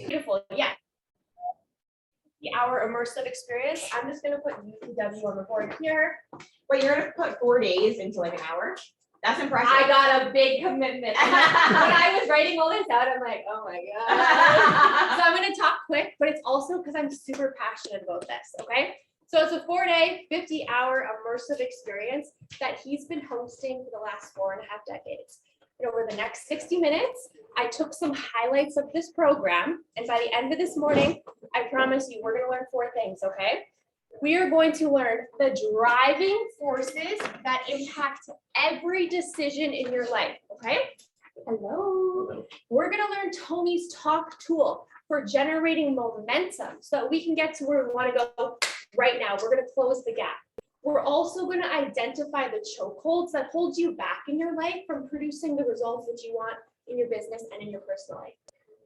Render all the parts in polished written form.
Beautiful, yeah. Our immersive experience. I'm just gonna put UTW on the board here. Wait, you're gonna put 4 days into like an hour? That's impressive. I got a big commitment. When I was writing all this out, I'm like, oh my God. So I'm gonna talk quick, but it's also because I'm super passionate about this, okay? So it's a 4-day, 50-hour immersive experience that he's been hosting for the last 4.5 decades. And over the next 60 minutes, I took some highlights of this program, and by the end of this morning, I promise you, we're gonna learn 4 things, okay? We are going to learn the driving forces that impact every decision in your life, okay? Hello. We're gonna learn Tony's talk tool for generating momentum so that we can get to where we wanna go right now. We're gonna close the gap. We're also going to identify the chokeholds that hold you back in your life from producing the results that you want in your business and in your personal life.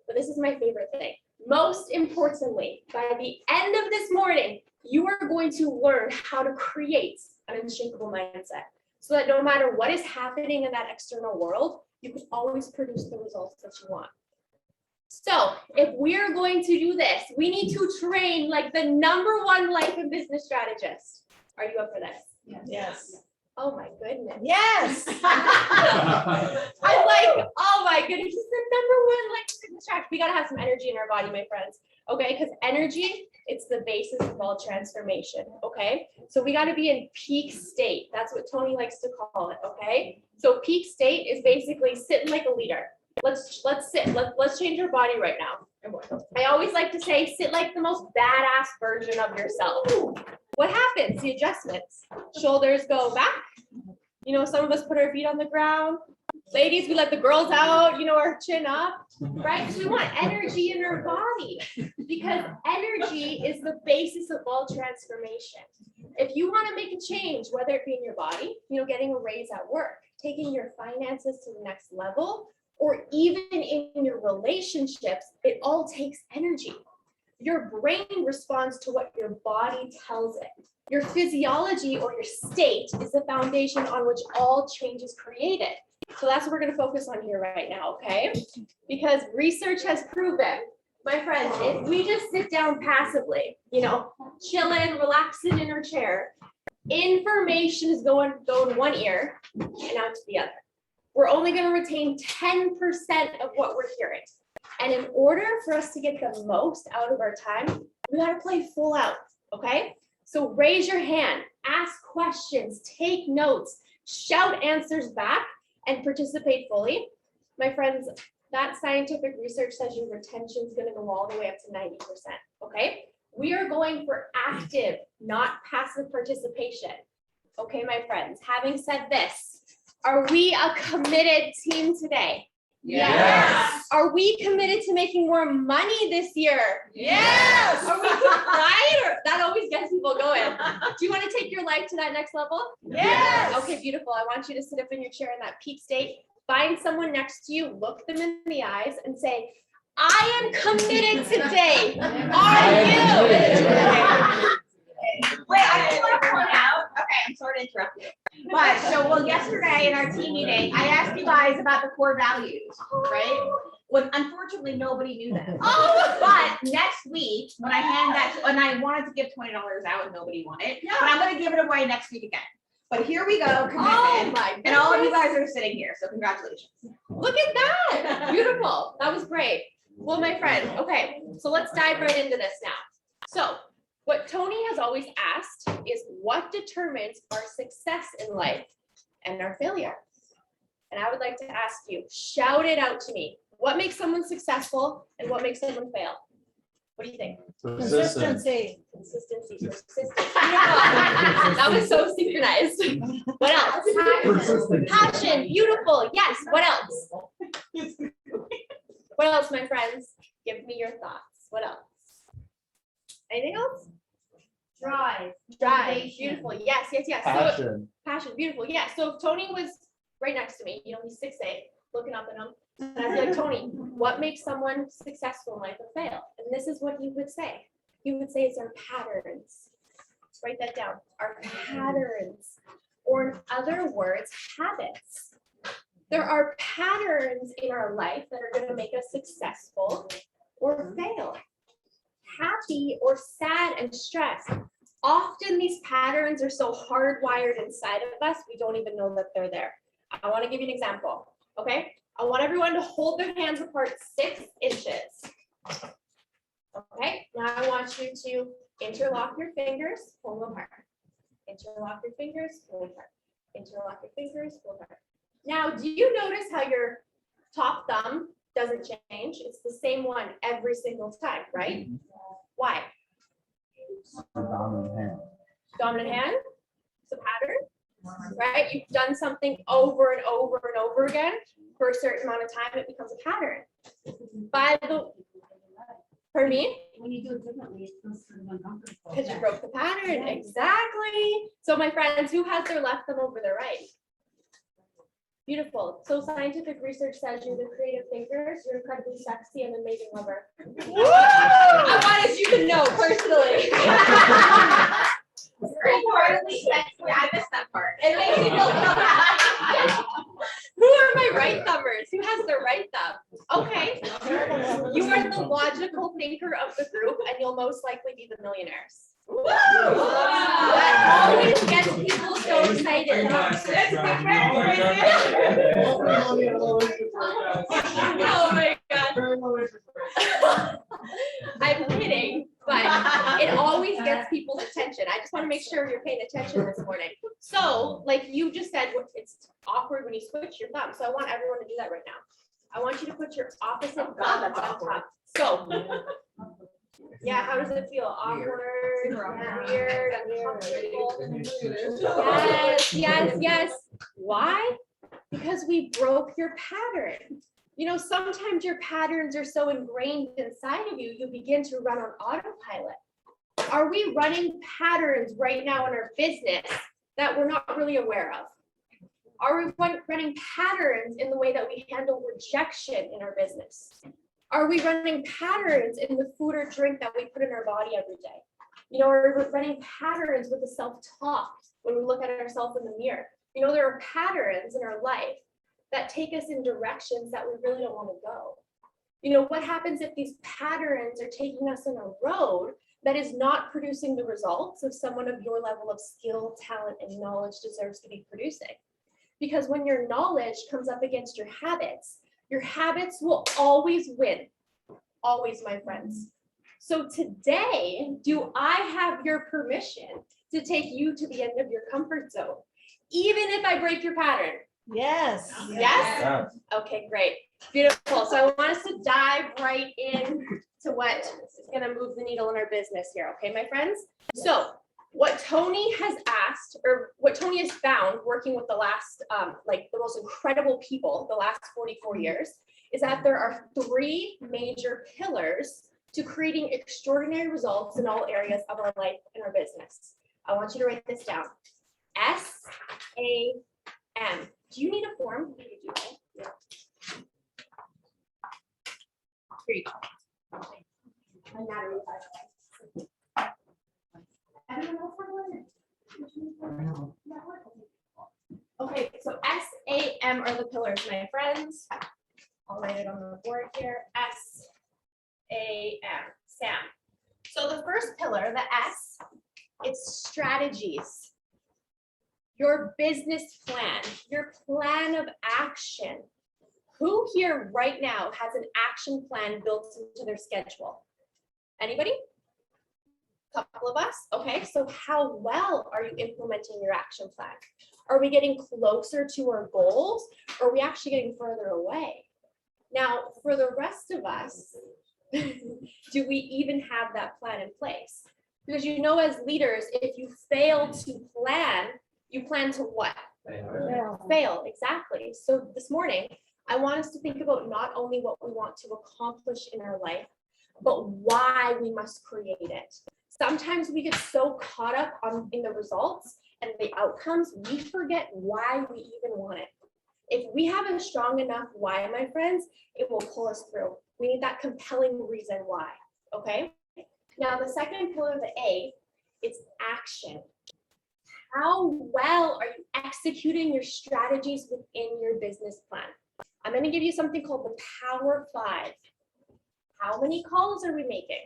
But this is my favorite thing. Most importantly, by the end of this morning, you are going to learn how to create an unshakable mindset so that no matter what is happening in that external world, you can always produce the results that you want. So if we're going to do this, we need to train like the #1 life and business strategist. Are you up for this? Yes. Oh my goodness. Yes. I'm like, oh my goodness, it's the #1 like fitness track. We gotta have some energy in our body, my friends. Okay, because energy, it's the basis of all transformation. Okay, so we gotta be in peak state. That's what Tony likes to call it. Okay, so peak state is basically sitting like a leader. Let's sit. Let's change your body right now. I always like to say, sit like the most badass version of yourself. What happens? The adjustments. Shoulders go back. You know, some of us put our feet on the ground. Ladies, we let the girls out, you know, our chin up, right? Because we want energy in our body because energy is the basis of all transformation. If you want to make a change, whether it be in your body, you know, getting a raise at work, taking your finances to the next level, or even in your relationships, it all takes energy. Your brain responds to what your body tells it. Your physiology or your state is the foundation on which all change is created. So that's what we're going to focus on here right now, okay? Because research has proven, my friends, if we just sit down passively, you know, chilling, relaxing in our chair, information is going one ear and out to the other. We're only going to retain 10% of what we're hearing. And in order for us to get the most out of our time, we got to play full out, okay? So raise your hand, ask questions, take notes, shout answers back, and participate fully. My friends, that scientific research says your retention is going to go all the way up to 90%, okay? We are going for active, not passive participation. Okay, my friends, having said this, are we a committed team today? Yes. Are we committed to making more money this year? Yes. Are we, right? Or that always gets people going. Do you want to take your life to that next level? Yes. Okay, beautiful. I want you to sit up in your chair in that peak state. Find someone next to you, look them in the eyes and say, I am committed today. Are you? Wait, I just want to point out, okay, I'm sorry to interrupt you. But so yesterday in our team meeting, I asked you guys about the core values, right? When unfortunately nobody knew them. Oh. But next week, when I wanted to give $20 out and nobody wanted, but I'm gonna give it away next week again. But here we go, commitment. Oh my goodness. And all of you guys are sitting here, so congratulations. Look at that. Beautiful. That was great. Well, my friend, okay, so let's dive right into this now. So what Tony has always asked is what determines our success in life and our failure? And I would like to ask you, shout it out to me. What makes someone successful and what makes someone fail? What do you think? Consistency. Consistency, persistence. That was so synchronized. What else? Passion, beautiful. Yes, what else? What else, my friends? Give me your thoughts. What else? Anything else? Drive, beautiful. Yes. Passion. So, passion, beautiful. Yeah. So if Tony was right next to me, you know, he's 6'8", looking up at him, and I'd be like, Tony, what makes someone successful in life or fail? And this is what he would say. He would say it's our patterns. Write that down. Our patterns, or in other words, habits. There are patterns in our life that are going to make us successful or fail, happy or sad and stressed. Often these patterns are so hardwired inside of us, we don't even know that they're there. I want to give you an example, okay? I want everyone to hold their hands apart 6 inches. Okay, now I want you to interlock your fingers, pull them apart. Interlock your fingers, pull apart. Interlock your fingers, pull apart. Now, do you notice how your top thumb doesn't change? It's the same one every single time, right? Why? Dominant hand. Dominant hand? It's a pattern, right? You've done something over and over and over again for a certain amount of time, it becomes a pattern. For me? When you do it differently, it feels sort of uncomfortable. Because you broke the pattern, exactly. So my friends, who has their left thumb over their right? Beautiful. So scientific research says you're the creative thinkers, you're incredibly sexy and amazing lover. I wanted you to know personally. Incredibly sexy. I missed that part. It makes me feel so happy. Who are my right thumbers? Who has their right thumb? Okay. You are the logical thinker of the group, and you'll most likely be the millionaires. That always gets people so excited. Oh my God. I'm kidding, but it always gets people's attention. I just want to make sure you're paying attention this morning. So, like you just said, it's awkward when you switch your thumb. So I want everyone to do that right now. I want you to put your opposite thumb on top. So, yeah, how does it feel? Awkward, weird, uncomfortable. Yes. Why? Because we broke your pattern. You know, sometimes your patterns are so ingrained inside of you, you begin to run on autopilot. Are we running patterns right now in our business that we're not really aware of? Are we running patterns in the way that we handle rejection in our business? Are we running patterns in the food or drink that we put in our body every day? You know, are we running patterns with the self-talk when we look at ourselves in the mirror? You know, there are patterns in our life that take us in directions that we really don't want to go. You know, what happens if these patterns are taking us in a road that is not producing the results of someone of your level of skill, talent, and knowledge deserves to be producing? Because when your knowledge comes up against your habits will always win. Always, my friends. So today, do I have your permission to take you to the end of your comfort zone, even if I break your pattern? Yes. Yes? Yes. Okay, great. Beautiful. So I want us to dive right in to what is going to move the needle in our business here. Okay, my friends? So what Tony has asked, or what Tony has found working with the last, like the most incredible people, the last 44 years, is that there are 3 major pillars to creating extraordinary results in all areas of our life and our business. I want you to write this down. SAM. Do you need a form? Yeah. Here you go. I'm Natalie, by the way. Everyone else have one? Okay, so SAM are the pillars, my friends. I'll write it on the board here. SAM. Sam. So the first pillar, the S, it's strategies. Your business plan, your plan of action. Who here right now has an action plan built into their schedule? Anybody? Couple of us. Okay, so how well are you implementing your action plan? Are we getting closer to our goals, or are we actually getting further away? Now, for the rest of us, do we even have that plan in place? Because you know, as leaders, if you fail to plan, you plan to what? Fail, exactly. So this morning, I want us to think about not only what we want to accomplish in our life, but why we must create it. Sometimes we get so caught up in the results and the outcomes, we forget why we even want it. If we have a strong enough why, my friends, it will pull us through. We need that compelling reason why, okay? Now, the second pillar, the A, is action. how well are you executing your strategies within your business plan? I'm going to give you something called the Power 5. How many calls are we making?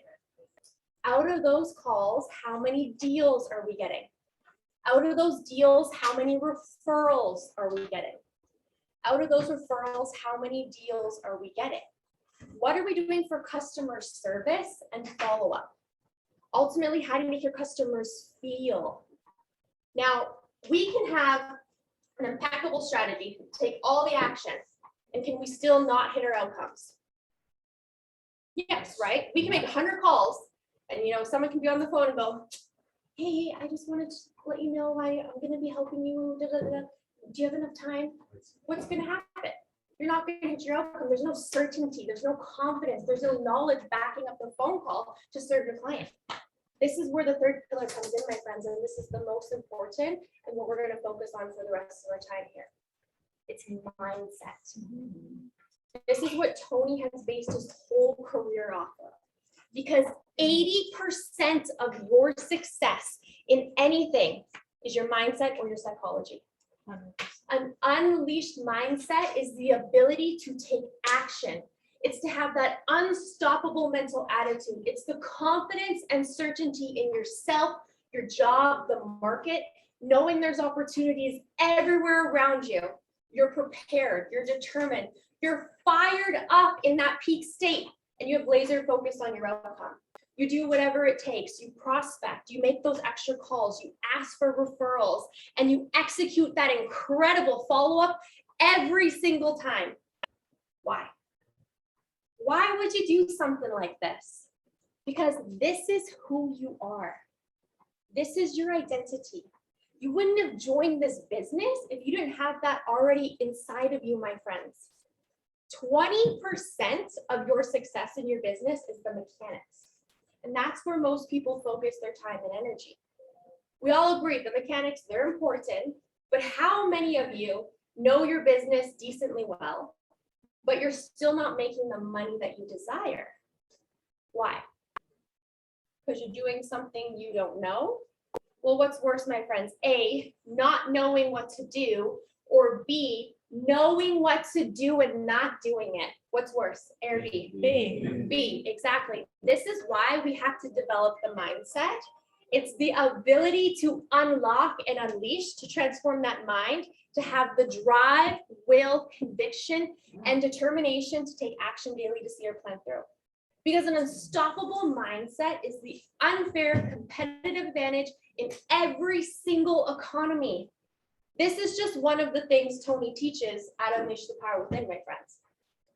Out of those calls, how many deals are we getting? Out of those deals, how many referrals are we getting? Out of those referrals, how many deals are we getting? What are we doing for customer service and follow-up? Ultimately, how do you make your customers feel? Now, we can have an impeccable strategy, take all the action, and can we still not hit our outcomes? Yes, right? We can make 100 calls, and someone can be on the phone and go, hey, I just wanted to let you know I'm going to be helping you. Da, da, da. Do you have enough time? What's going to happen? You're not going to hit your outcome. There's no certainty. There's no confidence. There's no knowledge backing up the phone call to serve your client. This is where the third pillar comes in, my friends, and this is the most important and what we're going to focus on for the rest of our time here. It's mindset. This is what Tony has based his whole career off of. Because 80% of your success in anything is your mindset or your psychology. An unleashed mindset is the ability to take action. It's to have that unstoppable mental attitude. It's the confidence and certainty in yourself, your job, the market, knowing there's opportunities everywhere around you. You're prepared, you're determined, you're fired up in that peak state, and you have laser focus on your outcome. You do whatever it takes. You prospect, you make those extra calls, you ask for referrals, and you execute that incredible follow-up every single time. Why? Why would you do something like this? Because this is who you are. This is your identity. You wouldn't have joined this business if you didn't have that already inside of you, my friends. 20% of your success in your business is the mechanics. And that's where most people focus their time and energy. We all agree the mechanics, they're important, but how many of you know your business decently well, but you're still not making the money that you desire? Why? Because you're doing something you don't know? Well, what's worse, my friends? A, not knowing what to do, or B, knowing what to do and not doing it. What's worse, A or B? B, exactly. This is why we have to develop the mindset. It's the ability to unlock and unleash, to transform that mind, to have the drive, will, conviction, and determination to take action daily to see your plan through. Because an unstoppable mindset is the unfair competitive advantage in every single economy. This is just one of the things Tony teaches at Unleash the Power Within, my friends.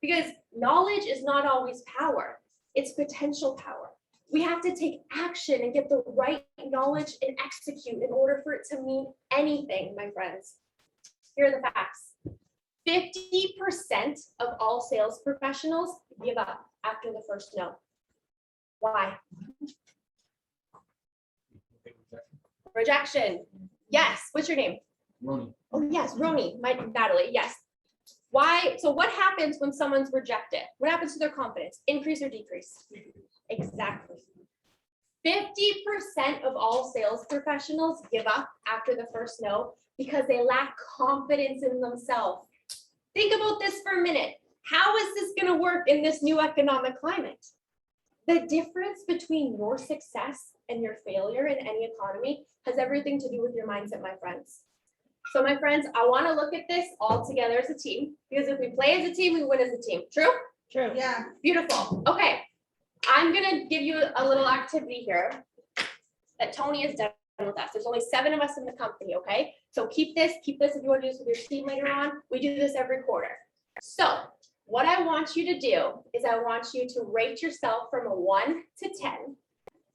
Because knowledge is not always power, it's potential power. We have to take action and get the right knowledge and execute in order for it to mean anything, my friends. Here are the facts. 50% of all sales professionals give up after the first no. Why? Rejection. Yes. What's your name? Roni. Oh, yes, Roni. Natalie. Yes. Why? So what happens when someone's rejected? What happens to their confidence? Increase or decrease? Exactly. 50% of all sales professionals give up after the first no because they lack confidence in themselves. Think about this for a minute. How is this going to work in this new economic climate? The difference between your success and your failure in any economy has everything to do with your mindset, my friends. So my friends, I want to look at this all together as a team, because if we play as a team, we win as a team. True? True. Yeah. Beautiful. Okay. I'm going to give you a little activity here that Tony has done with us. There's only 7 of us in the company, okay? So keep this if you want to do this with your team later on. We do this every quarter. So what I want you to do is I want you to rate yourself from a 1 to 10.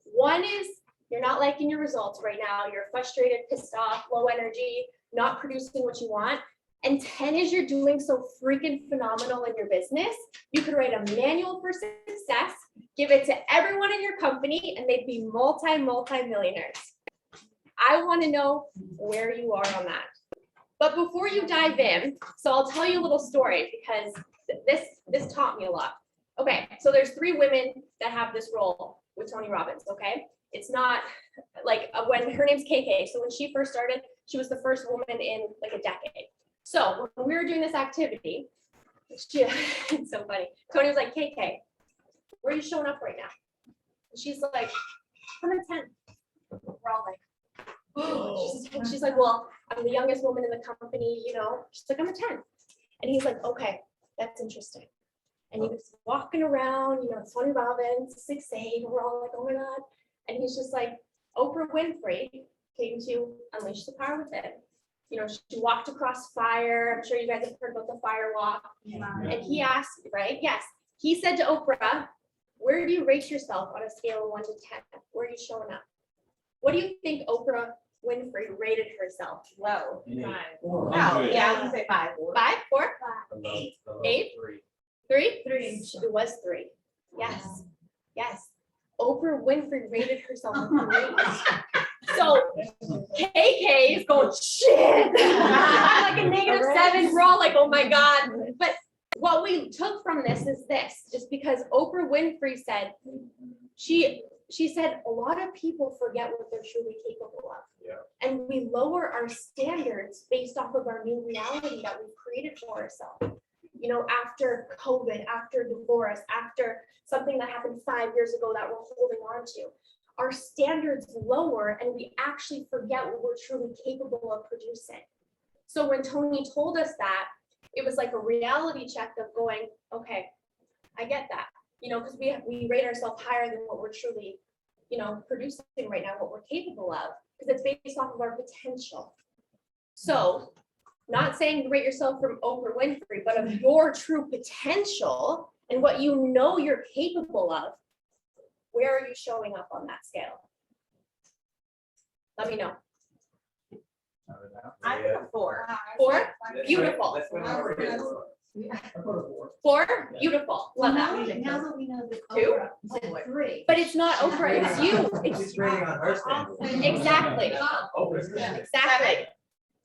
1 is you're not liking your results right now. You're frustrated, pissed off, low energy, not producing what you want. And 10 is you're doing so freaking phenomenal in your business. You could write a manual for success, give it to everyone in your company, and they'd be multi-millionaires. I want to know where you are on that. But before you dive in, so I'll tell you a little story because this taught me a lot. Okay, so there's 3 women that have this role with Tony Robbins, okay? It's not like when her name's KK. So when she first started, she was the first woman in like a decade. So when we were doing this activity, it's so funny. Tony was like, KK, where are you showing up right now? And she's like, I'm a 10. We're all like, oh. She's like, well, I'm the youngest woman in the company, you know. She's like, I'm a 10. And he's like, okay, that's interesting. And he was walking around, you know, Tony Robbins, 6'8", and we're all like, oh my God. And he's just like, Oprah Winfrey came to unleash the power within. You know, she walked across fire. I'm sure you guys have heard about the Firewalk. Yeah. And he asked, right? Yes. He said to Oprah, where do you rate yourself on a scale of 1 to 10? Where are you showing up? What do you think Oprah Winfrey rated herself? Low. 5. Oh, yeah, I was gonna say 5. 5, 4, 8, 3? 3. It was 3. Yes. Yes. Oprah Winfrey rated herself a 3. So KK is going, shit. I'm like a -7. We're all like, oh my God. But what we took from this is this, just because Oprah Winfrey said, she said a lot of people forget what they're truly capable of. Yeah. And we lower our standards based off of our new reality that we've created for ourselves. You know, after COVID, after divorce, after something that happened 5 years ago that we're holding on to, our standards lower and we actually forget what we're truly capable of producing. So when Tony told us that, it was like a reality check of going, okay, I get that, you know, because we rate ourselves higher than what we're truly, you know, producing right now, what we're capable of, because it's based off of our potential. So not saying rate yourself from Oprah Winfrey, but of your true potential and what you know you're capable of. Where are you showing up on that scale? Let me know. I'm a 4. 4? Beautiful. 4? Beautiful. Well, Love now, that. now that we know that 2? Oprah said 3. But it's not Oprah, it's you. She's rating on her standard. Exactly. Exactly.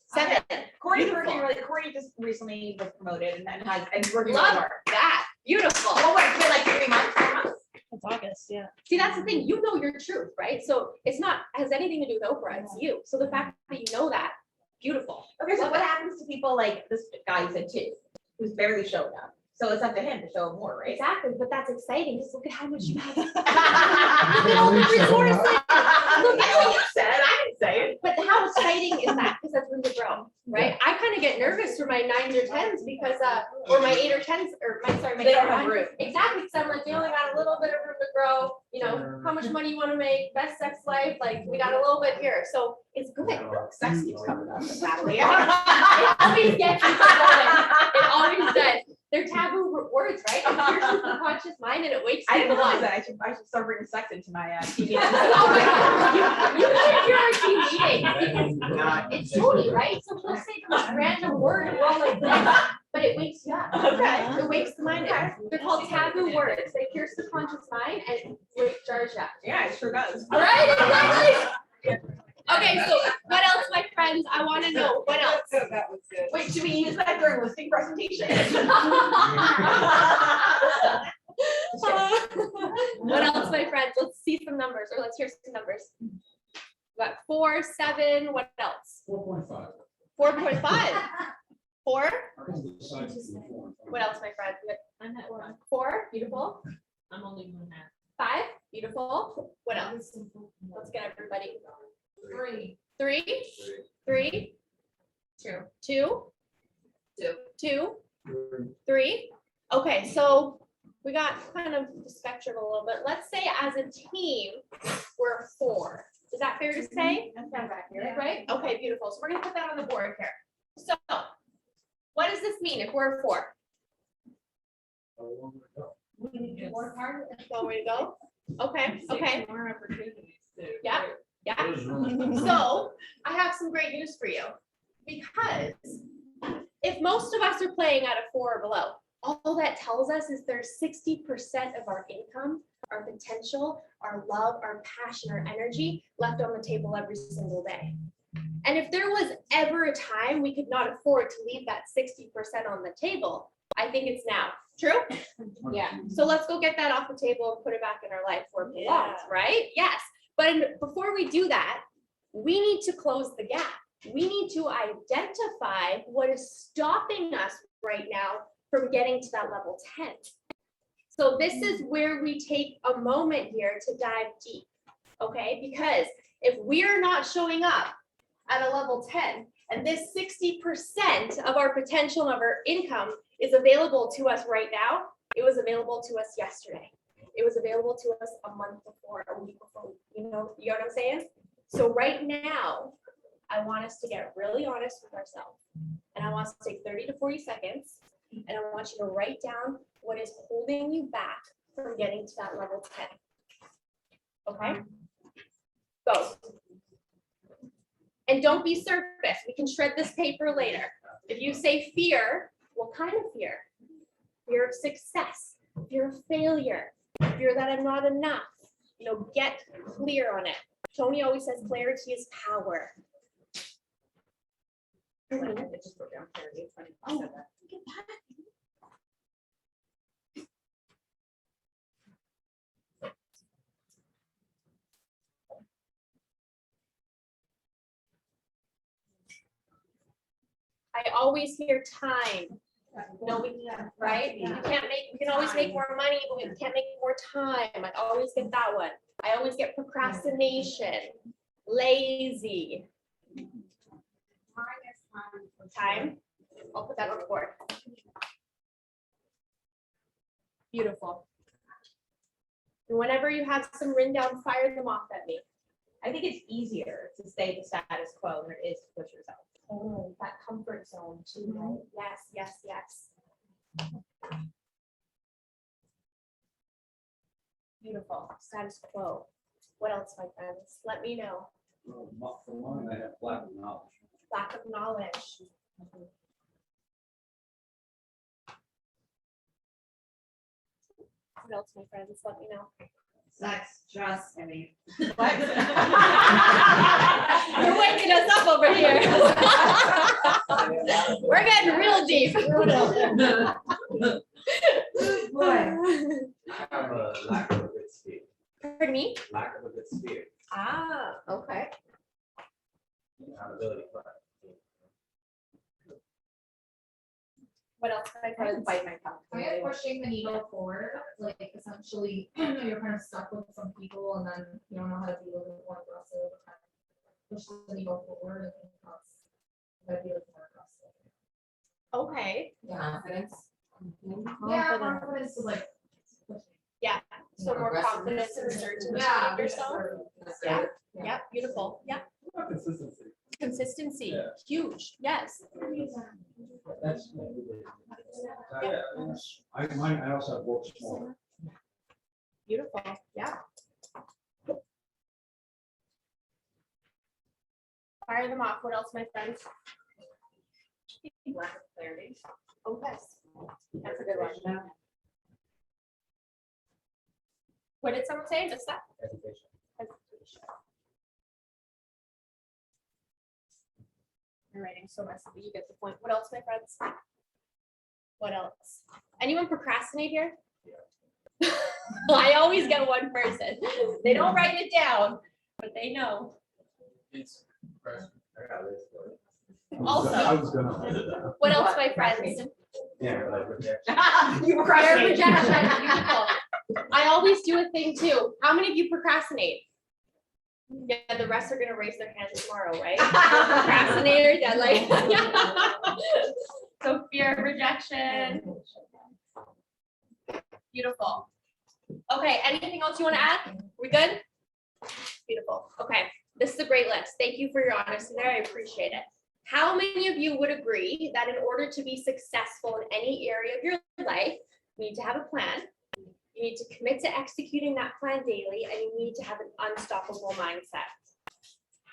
7. Corey's working really. Corey just recently was promoted and we're working Love hard. that. Beautiful. Well, what, it's been like 3 months, 4 months. It's August, yeah. See, that's the thing. You know your truth, right? So it's not has anything to do with Oprah. It's you. So the fact that you know that, beautiful. Okay, so what happens to people like this guy you said 2, who's barely showed up? So it's up to him to show more, right? Exactly, but that's exciting. Just look at how much you have. Look at all the resources. Look at what you said. I didn't say it. But how exciting is that? Because that's room to grow, right? I kind of get nervous for my 9s or 10s because, or my 8 or 10s, or my They don't have room. Exactly, because I'm like, they only got a little bit of room to grow. You know, how much money you want to make, best sex life, like we got a little bit here, so it's good. Sex keeps coming up. Sadly. It always gets you going. It always does. They're taboo words, right? It pierces the conscious mind and it wakes I didn't people realize up. that. I should start bringing sex into my TV. Oh my God. You should hear our team meeting because it's Tony, right? So he'll say the most random word and we're all like this, but it wakes you up. Okay. It wakes the mind up. They're called taboo words. They pierce the conscious mind and jars you up. Yeah, it sure does. All right, exactly. Okay, so what else, my friends? I want to know what else. That was good. Wait, should we use that during listing presentation? What else, my friends? Let's see some numbers, or let's hear some numbers. We got 4, 7. What else? 4.5. 4.5. 4. What else, my friend? I'm at 1. 4. Beautiful. I'm only 1.5. 5. Beautiful. What else? Let's get everybody. 3. 3. 3. 2. 2. 2. 3. Okay, so we got kind of the spectrum a little bit. Let's say as a team, we're 4. Is that fair to say? That sounds accurate. Right? Okay, beautiful. So we're gonna put that on the board here. So what does this mean if we're 4? We need to work harder. One way to go. Okay, okay. More opportunities too. Yeah. Yeah. So I have some great news for you, because if most of us are playing at a 4 or below, all that tells us is there's 60% of our income, our potential, our love, our passion, our energy left on the table every single day. And if there was ever a time we could not afford to leave that 60% on the table, I think it's now. True? Yeah. So let's go get that off the table and put it back in our life where it belongs, right? Yes. But before we do that, we need to close the gap. We need to identify what is stopping us right now from getting to that level 10. So this is where we take a moment here to dive deep, okay? Because if we are not showing up at a level 10, and this 60% of our potential of our income is available to us right now, it was available to us yesterday. It was available to us a month before, a week before, you know what I'm saying? So right now, I want us to get really honest with ourselves. And I want us to take 30 to 40 seconds, and I want you to write down what is holding you back from getting to that level 10. Okay? Go. And don't be surface. We can shred this paper later. If you say fear, what kind of fear? Fear of success, fear of failure, fear that I'm not enough. You know, get clear on it. Tony always says clarity is power. I just wrote down clarity. It's funny. Oh, look at that. I always hear time. No, we can't, right? We can always make more money, but we can't make more time. I always get that one. I always get procrastination, lazy. Time. I'll put that on the board. Beautiful. And whenever you have some written down, fire them off at me. I think it's easier to stay the status quo than it is to push yourself. Oh, that comfort zone too, right? Yes, yes, yes. Beautiful. Status quo. What else, my friends? Let me know. For one, I have lack of knowledge. Lack of knowledge. What else, my friends? Let me know. Sex, trust, I mean. What? You're waking us up over here. We're getting real deep. I have a lack of a good sphere. Pardon me? Lack of a good sphere. Ah, okay. Accountability, but What else? My I friends? can bite my tongue. I guess pushing the needle forward, like essentially, you're kind of stuck with some people and then you don't know how to be a little bit more aggressive. Push the needle forward and then gotta be a little more aggressive. Okay. Confidence. Yeah, confidence is like. pushing. So more confidence and certainty Yeah. in yourself. Yeah. Yep. Beautiful. Yep. consistency. Consistency. Yeah. Huge. Yes. That's. I also have work smaller. Beautiful. Yeah. Fire them off. What else, my friends? Lack of clarity. Oh, yes. That's a good one. What did someone say? Just that? Education. Hesitation. I'm writing so much, but you get the point. What else, my friends? What else? Anyone procrastinate here? Yeah. I always get one person. They don't write it down, but they know. It's. I got this. Also- I was gonna. What else, my friends? Yeah, like rejection. You Fear of procrastinate. rejection. Beautiful. I always do a thing too. How many of you procrastinate? Yeah, the rest are gonna raise their hands tomorrow, right? Procrastinator, yeah, like. So fear of rejection. Beautiful. Okay, anything else you want to add? We good? Beautiful. Okay, this is a great list. Thank you for your honesty there. I appreciate it. How many of you would agree that in order to be successful in any area of your life, you need to have a plan, you need to commit to executing that plan daily, and you need to have an unstoppable mindset?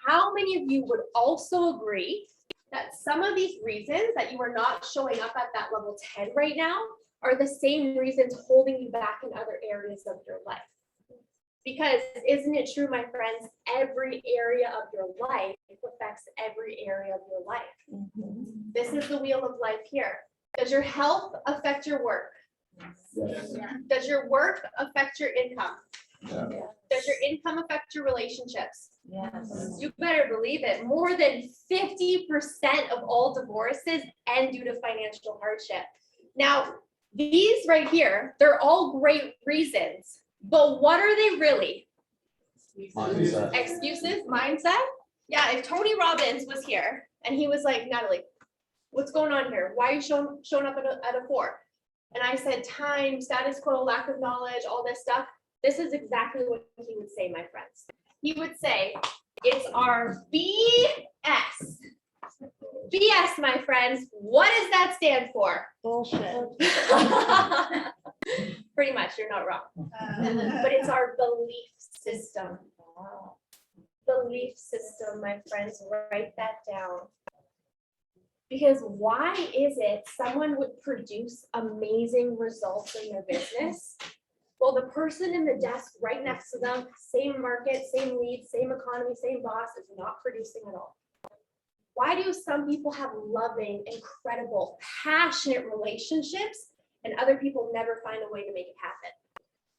How many of you would also agree that some of these reasons that you are not showing up at that level 10 right now are the same reasons holding you back in other areas of your life? Because isn't it true, my friends, every area of your life affects every area of your life. This is the wheel of life here. Does your health affect your work? Yes. Does your work affect your income? Does your income affect your relationships? Yes. You better believe it. More than 50% of all divorces end due to financial hardship. Now, these right here, they're all great reasons, but what are they really? Mindset. Excuses, mindset? Yeah, if Tony Robbins was here and he was like, Natalie, what's going on here? Why are you showing up at a 4? And I said, time, status quo, lack of knowledge, all this stuff. This is exactly what he would say, my friends. He would say, it's our BS. BS, my friends. What does that stand for? Bullshit. Pretty much, you're not wrong. But it's our belief system. Belief system, my friends, write that down. Because why is it someone would produce amazing results in their business? Well, the person in the desk right next to them, same market, same lead, same economy, same boss, is not producing at all. Why do some people have loving, incredible, passionate relationships and other people never find a way to make it happen?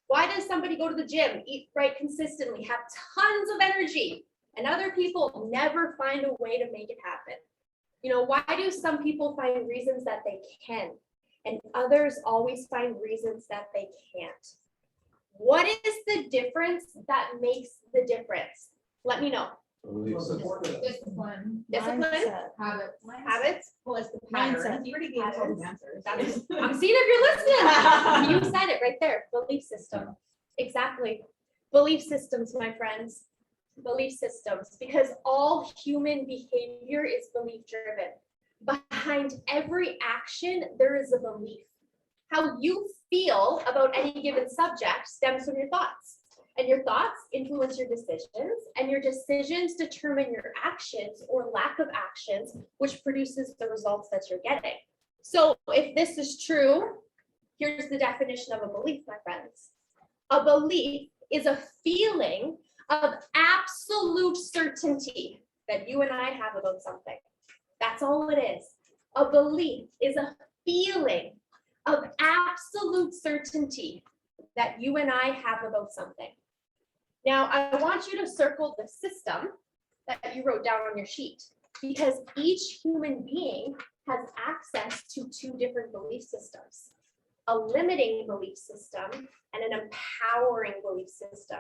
Why does somebody go to the gym, eat right consistently, have tons of energy, and other people never find a way to make it happen? You know, why do some people find reasons that they can, and others always find reasons that they can't? What is the difference that makes the difference? Let me know. Discipline, Discipline, habits. Well, it's the Mindset. pattern. You already gave us all the answers. That is, I'm seeing if you're listening. You said it right there. Belief system. Exactly. Belief systems, my friends. Belief systems, because all human behavior is belief driven. Behind every action, there is a belief. How you feel about any given subject stems from your thoughts. And your thoughts influence your decisions, and your decisions determine your actions or lack of actions, which produces the results that you're getting. So if this is true, here's the definition of a belief, my friends. A belief is a feeling of absolute certainty that you and I have about something. That's all it is. A belief is a feeling of absolute certainty that you and I have about something. Now, I want you to circle the system that you wrote down on your sheet, because each human being has access to 2 different belief systems, a limiting belief system and an empowering belief system.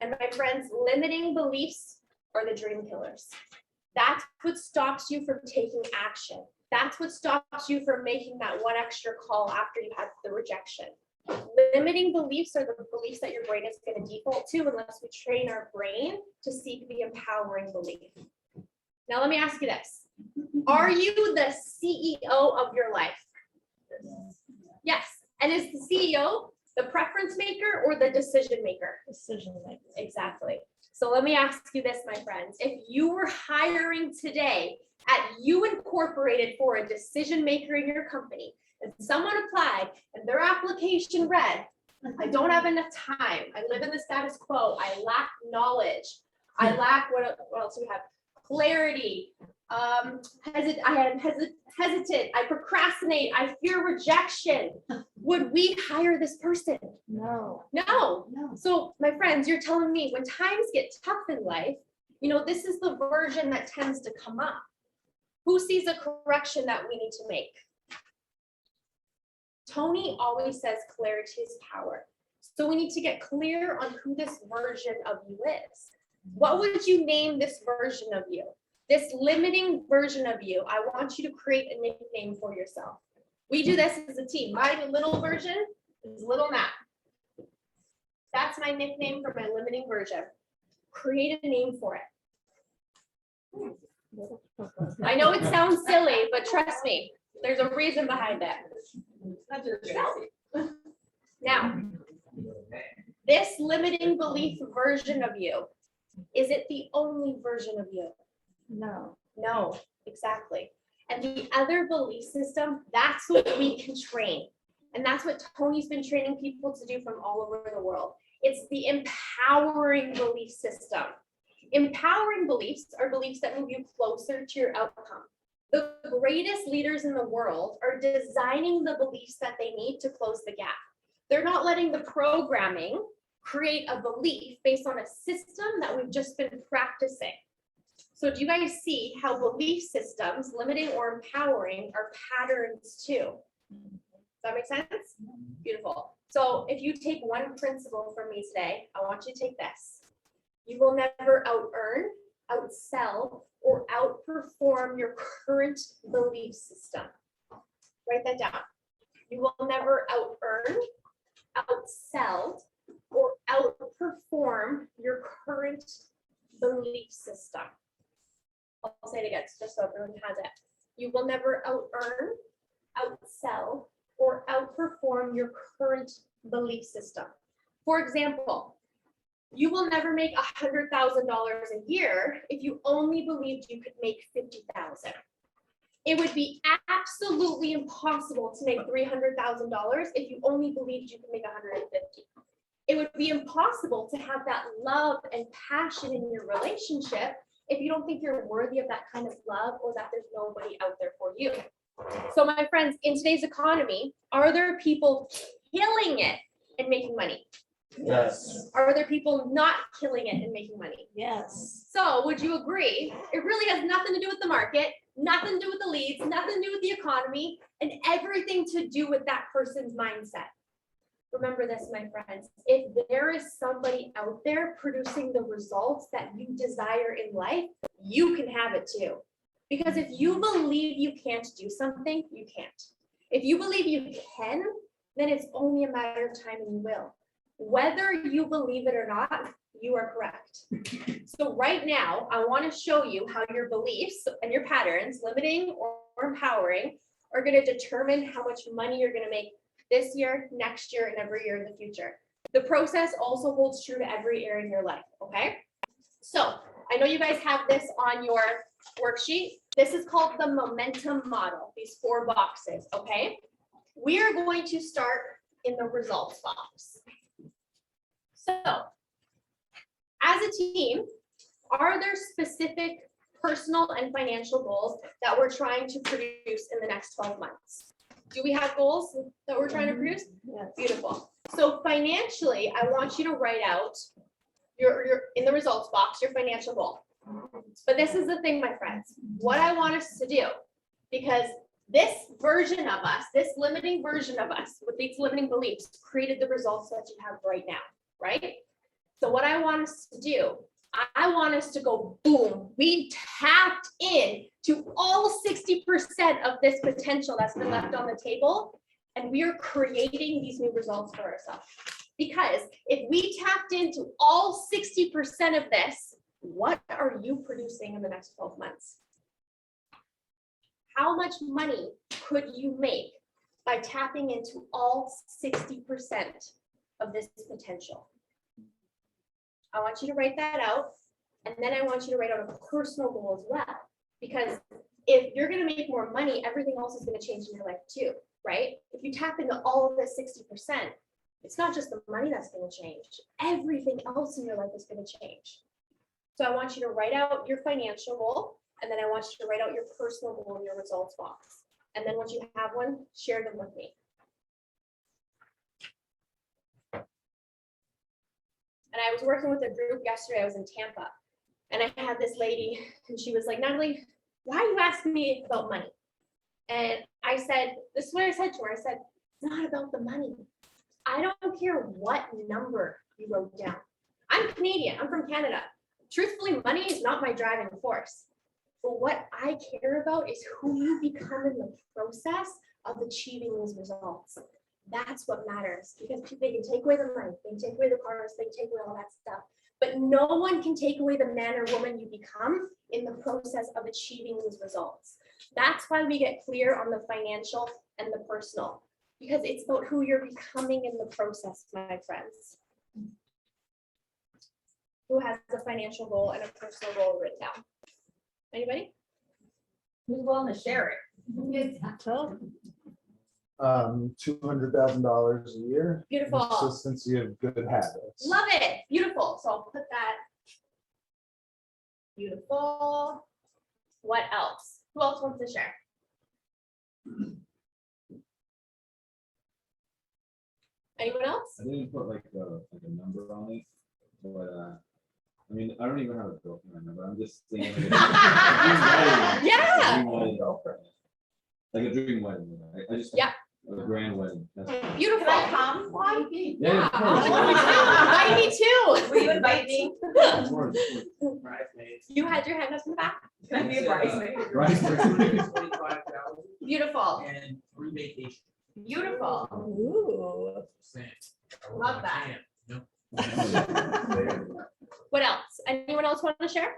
And my friends, limiting beliefs are the dream killers. That's what stops you from taking action. That's what stops you from making that one extra call after you had the rejection. Limiting beliefs are the beliefs that your brain is going to default to unless we train our brain to seek the empowering belief. Now, let me ask you this. Are you the CEO of your life? Yes. And is the CEO the preference maker or the decision maker? Decision maker. Exactly. So let me ask you this, my friends. If you were hiring today at You Incorporated for a decision maker in your company, and someone applied and their application read, I don't have enough time, I live in the status quo, I lack knowledge, I lack, what else do we have? Clarity, I am hesitant, I procrastinate, I fear rejection. Would we hire this person? No. No. No. So my friends, you're telling me when times get tough in life, you know, this is the version that tends to come up. Who sees a correction that we need to make? Tony always says clarity is power. So we need to get clear on who this version of you is. What would you name this version of you? This limiting version of you, I want you to create a nickname for yourself. We do this as a team. My little version is Little Nat. That's my nickname for my limiting version. Create a name for it. I know it sounds silly, but trust me, there's a reason behind that. Now, this limiting belief version of you, is it the only version of you? No. No, exactly. And the other belief system, that's what we can train. And that's what Tony's been training people to do from all over the world. It's the empowering belief system. Empowering beliefs are beliefs that move you closer to your outcome. The greatest leaders in the world are designing the beliefs that they need to close the gap. They're not letting the programming create a belief based on a system that we've just been practicing. So do you guys see how belief systems, limiting or empowering, are patterns too? Does that make sense? Beautiful. So if you take one principle from me today, I want you to take this. You will never out-earn, outsell, or outperform your current belief system. Write that down. You will never out-earn, outsell, or outperform your current belief system. I'll say it again, just so everyone has it. You will never out-earn, outsell, or outperform your current belief system. For example, you will never make $100,000 a year if you only believed you could make 50,000. It would be absolutely impossible to make $300,000 if you only believed you could make 150. It would be impossible to have that love and passion in your relationship if you don't think you're worthy of that kind of love or that there's nobody out there for you. So my friends, in today's economy, are there people killing it and making money? Yes. Are there people not killing it and making money? Yes. So would you agree? It really has nothing to do with the market, nothing to do with the leads, nothing to do with the economy, and everything to do with that person's mindset. Remember this, my friends, if there is somebody out there producing the results that you desire in life, you can have it too. Because if you believe you can't do something, you can't. If you believe you can, then it's only a matter of time and you will. Whether you believe it or not, you are correct. So right now, I want to show you how your beliefs and your patterns, limiting or empowering, are going to determine how much money you're going to make this year, next year, and every year in the future. The process also holds true to every area in your life, okay? So I know you guys have this on your worksheet. This is called the momentum model, these 4 boxes, okay? We are going to start in the results box. So as a team, are there specific personal and financial goals that we're trying to produce in the next 12 months? Do we have goals that we're trying to produce? Yes. Beautiful. So financially, I want you to write out your in the results box, your financial goal. But this is the thing, my friends, what I want us to do, because this version of us, this limiting version of us with these limiting beliefs created the results that you have right now, right? So what I want us to do, I want us to go boom. We tapped in to all 60% of this potential that's been left on the table, and we are creating these new results for ourselves. Because if we tapped into all 60% of this, what are you producing in the next 12 months? How much money could you make by tapping into all 60% of this potential? I want you to write that out, and then I want you to write out a personal goal as well. Because if you're going to make more money, everything else is going to change in your life too, right? If you tap into all of this 60%, it's not just the money that's going to change. Everything else in your life is going to change. So I want you to write out your financial goal, and then I want you to write out your personal goal in your results box. And then once you have one, share them with me. And I was working with a group yesterday. I was in Tampa, and I had this lady, and she was like, Natalie, why are you asking me about money? And I said, this is what I said to her. I said, it's not about the money. I don't care what number you wrote down. I'm Canadian. I'm from Canada. Truthfully, money is not my driving force. But what I care about is who you become in the process of achieving those results. That's what matters, because they can take away the money, they can take away the cars, they can take away all that stuff. But no one can take away the man or woman you become in the process of achieving these results. That's why we get clear on the financial and the personal, because it's about who you're becoming in the process, my friends. Who has a financial goal and a personal goal written down? Anybody? Who's willing to share it? $200,000 a year. Beautiful. Consistency of good habits. Love it. Beautiful. So I'll put that. Beautiful. What else? Who else wants to share? Anyone else? I didn't put like a number on it, but I mean, I don't even have a girlfriend right now, but I'm just saying. Yeah. Like a dream wedding. I just. Yeah. A grand wedding. That's Beautiful. Can I come? Why? yeah, of Oh, course. me too. Will you invite me? Of course. Bridesmaids. You had your hand up in the back. Can I be a bridesmaid? Bridesmaid. 25,000 Beautiful. and 3 vacations. Beautiful. Ooh. Saying. Love that. No. What else? Anyone else want to share?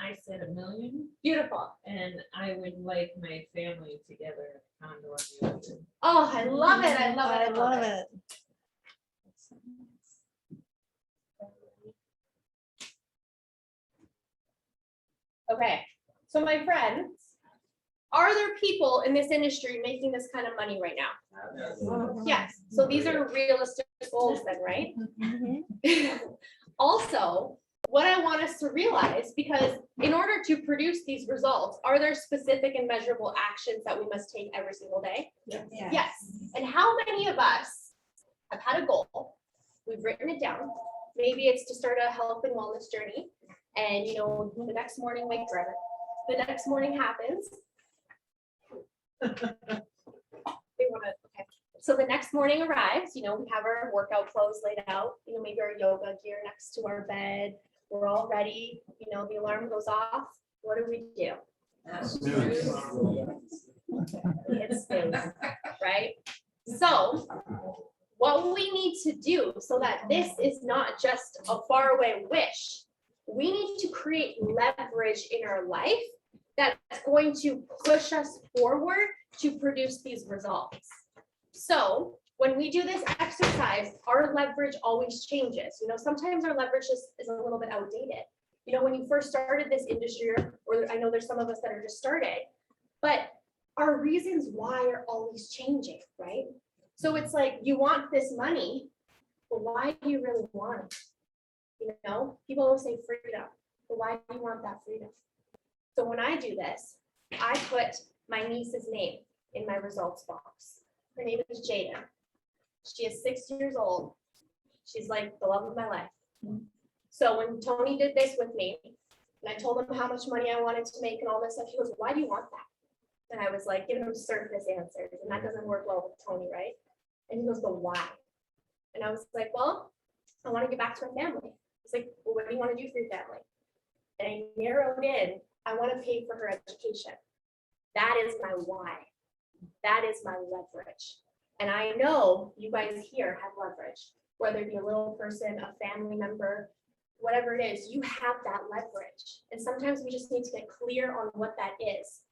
I said $1 million, Beautiful. and I would like my family together condo on the ocean. Oh, I love it. I love it. I love it. Okay, so my friends, are there people in this industry making this kind of money right now? Yes, so these are realistic goals then, right? Also, what I want us to realize, because in order to produce these results, are there specific and measurable actions that we must take every single day? Yes. And how many of us have had a goal? We've written it down. Maybe it's to start a health and wellness journey. And you know, the next morning, wake forever. The next morning happens. They wanna, okay. So the next morning arrives, you know, we have our workout clothes laid out, you know, maybe our yoga gear next to our bed. We're all ready, you know, the alarm goes off. What do? It's snooze, right? So what we need to do so that this is not just a faraway wish, we need to create leverage in our life that's going to push us forward to produce these results. So when we do this exercise, our leverage always changes. You know, sometimes our leverage is a little bit outdated. You know, when you first started this industry, or I know there's some of us that are just started, but our reasons why are always changing, right? So it's like, you want this money, but why do you really want it? You know, people always say freedom, but why do you want that freedom? So when I do this, I put my niece's name in my results box. Her name is Jada. She is 6 years old. She's like the love of my life. So when Tony did this with me, and I told him how much money I wanted to make and all this stuff, he goes, why do you want that? And I was like, giving him surface answers, and that doesn't work well with Tony, right? And he goes, but why? And I was like, well, I want to get back to my family. He's like, well, what do you want to do for your family? And I narrowed in, I want to pay for her education. That is my why. That is my leverage. And I know you guys here have leverage, whether it be a little person, a family member, whatever it is, you have that leverage. And sometimes we just need to get clear on what that is.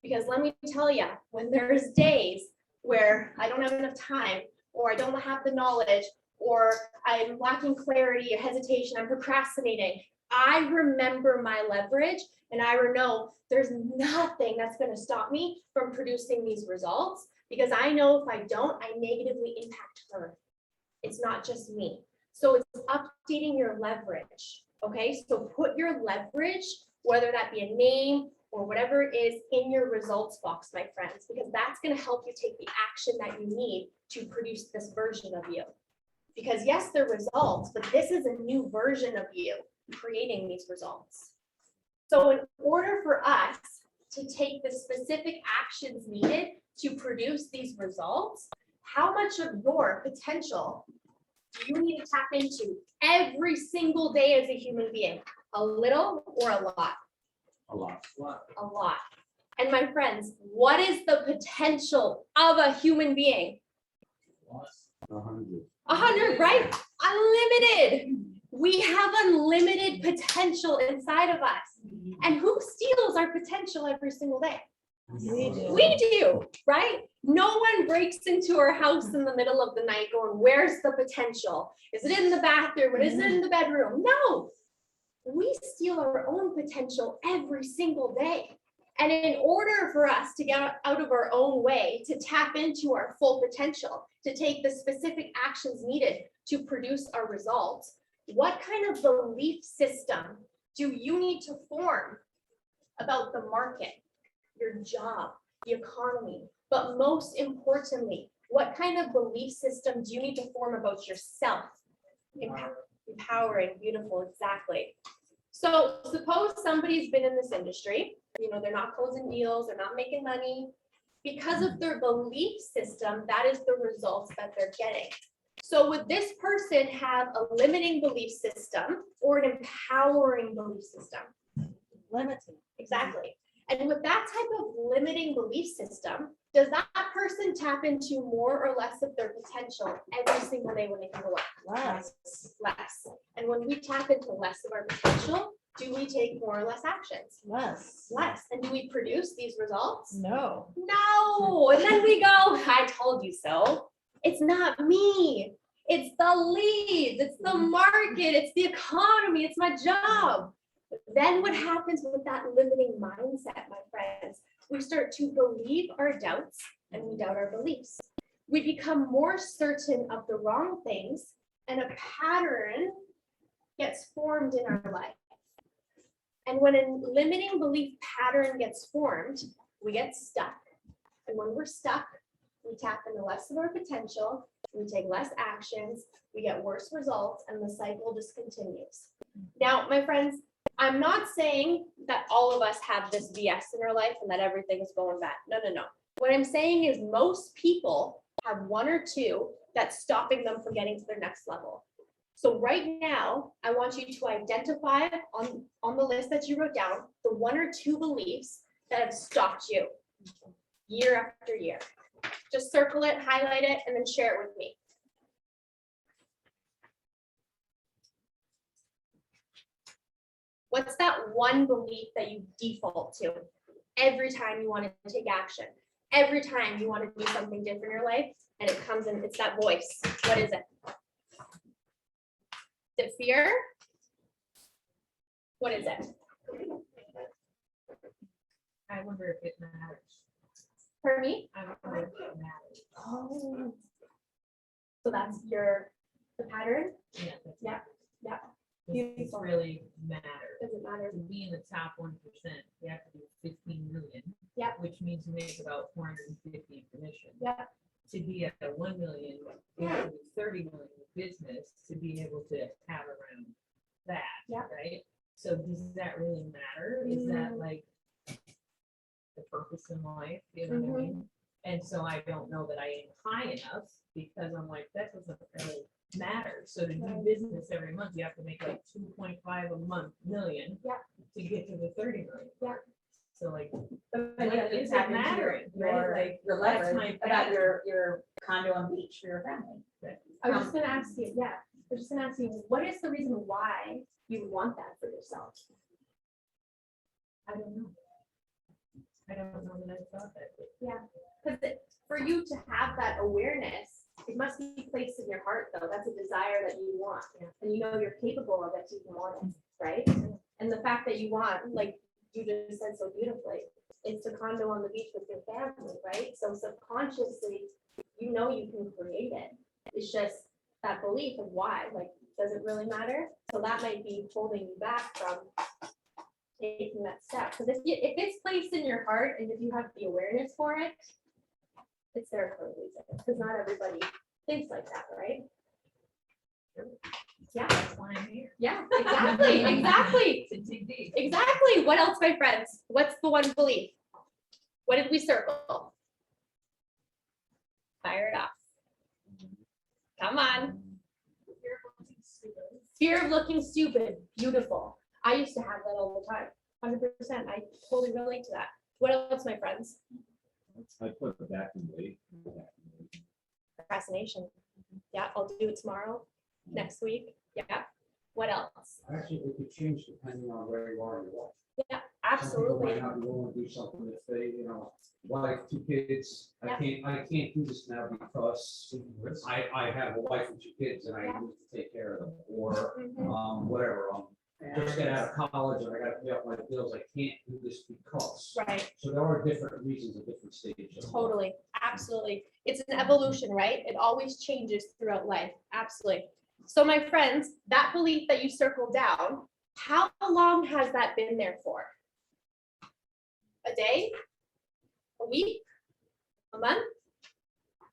Because let me tell you, when there's days where I don't have enough time, or I don't have the knowledge, or I'm lacking clarity, hesitation, I'm procrastinating, I remember my leverage, and I know there's nothing that's going to stop me from producing these results, because I know if I don't, I negatively impact her. It's not just me. So it's updating your leverage. Okay, so put your leverage, whether that be a name or whatever it is, in your results box, my friends, because that's going to help you take the action that you need to produce this version of you. Because yes, they're results, but this is a new version of you creating these results. So in order for us to take the specific actions needed to produce these results, how much of your potential do you need to tap into every single day as a human being? A little or a lot? A lot. A lot. And my friends, what is the potential of a human being? 100. 100, right? Unlimited. We have unlimited potential inside of us. And who steals our potential every single day? We do, right? No one breaks into our house in the middle of the night going, where's the potential? Is it in the bathroom? Is it in the bedroom? No. We steal our own potential every single day. And in order for us to get out of our own way, to tap into our full potential, to take the specific actions needed to produce our results, what kind of belief system do you need to form about the market? your job, the economy, but most importantly, what kind of belief system do you need to form about yourself? Empowering, beautiful, exactly. So suppose somebody's been in this industry, they're not closing deals, they're not making money. Because of their belief system, that is the results that they're getting. So would this person have a limiting belief system or an empowering belief system? Limiting. Exactly. And with that type of limiting belief system, does that person tap into more or less of their potential every single day when they come to work? Less. Less. And when we tap into less of our potential, do we take more or less actions? Less. Less. And do we produce these results? No. No. And then we go, I told you so. It's not me. It's the leads. It's the market. It's the economy. It's my job. Then what happens with that limiting mindset, my friends? We start to believe our doubts and we doubt our beliefs. We become more certain of the wrong things and a pattern gets formed in our life. And when a limiting belief pattern gets formed, we get stuck. And when we're stuck, we tap into less of our potential, we take less actions, we get worse results, and the cycle just continues. Now, my friends, I'm not saying that all of us have this BS in our life and that everything is going bad. No, no, no. What I'm saying is most people have one or two that's stopping them from getting to their next level. So right now, I want you to identify on the list that you wrote down, the one or two beliefs that have stopped you year after year. Just circle it, highlight it, and then share it with me. What's that one belief that you default to every time you want to take action? Every time you want to do something different in your life, and it comes in, it's that voice. What is it? Is it fear? What is it? I wonder if it matters. For me? I wonder if it matters. Oh. So that's the pattern? Yeah. Yeah, yeah. It's really matter. Does it matter? To be in the top 1%, you have to do 15 million. Yeah. Which means you make about 450 in commission. Yeah. To be at a 1 million, you have to do 30 million in business to be able to have around that. Yeah. Right? So does that really matter? Is that like the purpose in life? You know what I mean? And so I don't know that I aim high enough because I'm like, that doesn't really matter. So to do business every month, you have to make like 2.5 million to get to the 30 million. Yeah. So like, But what you is tap it into mattering? your Right? your Like, leverage that's my about pattern. your condo on beach for your family. I was just gonna ask you, what is the reason why you want that for yourself? I don't know. I don't know that I thought that. Because for you to have that awareness, it must be placed in your heart, though. That's a desire that you want, and you know you're capable of it. You want it, right? And the fact that you want, like you just said so beautifully, it's a condo on the beach with your family, right? So subconsciously, you know you can create it. It's just that belief of why. Like, does it really matter? So that might be holding you back from taking that step. Because if it's placed in your heart and if you have the awareness for it, it's there for a reason. Because not everybody thinks like that, right? Yeah, That's why I'm here. yeah, exactly, exactly, To dig deep. exactly. What else, my friends? What's the one belief? What did we circle? Fire it off. Come on. Fear of looking stupid. Beautiful. I used to have that all the time. 100%. I totally relate to that. What else, my friends? I put it back in weight. Procrastination. Yeah, I'll do it tomorrow, next week. Yeah. What else? Actually, it could change depending on where you are in your life. Yeah, Some people absolutely. might not be willing to do something if they, wife, 2 kids. Yeah. I can't do this now because I have a wife and 2 kids and I need to take care of them, or Mhm. whatever. Just get out of college and I gotta pay off my bills. I can't do this because. Right. So there are different reasons at different stages. Totally. Absolutely. It's an evolution, right? It always changes throughout life. Absolutely. So my friends, that belief that you circled down, how long has that been there for? A day? A week? A month?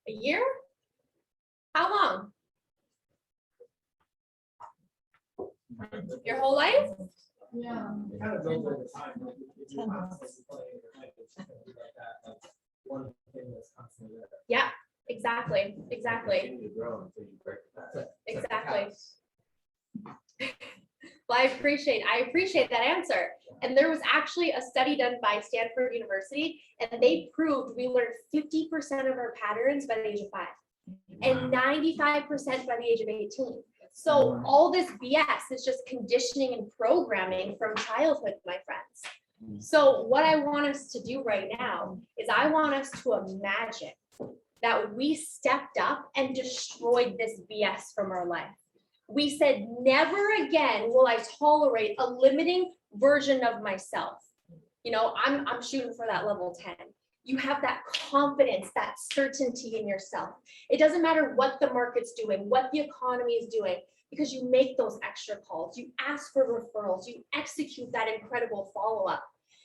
A year? How long? Your whole life? Yeah. It kind of builds over time. Like, if you're constantly playing your life, it's gonna be like that. Like, one thing that's constantly there. Yeah, exactly, exactly, Continue to grow until you break that. exactly. Well, I appreciate that answer. And there was actually a study done by Stanford University, and they proved we learned 50% of our patterns by the age of 5 and 95% by the age of 18. So all this BS is just conditioning and programming from childhood, my friends. So what I want us to do right now is I want us to imagine that we stepped up and destroyed this BS from our life. We said, never again will I tolerate a limiting version of myself. You know, I'm shooting for that level 10. You have that confidence, that certainty in yourself. It doesn't matter what the market's doing, what the economy is doing, because you make those extra calls, you ask for referrals, you execute that incredible follow-up.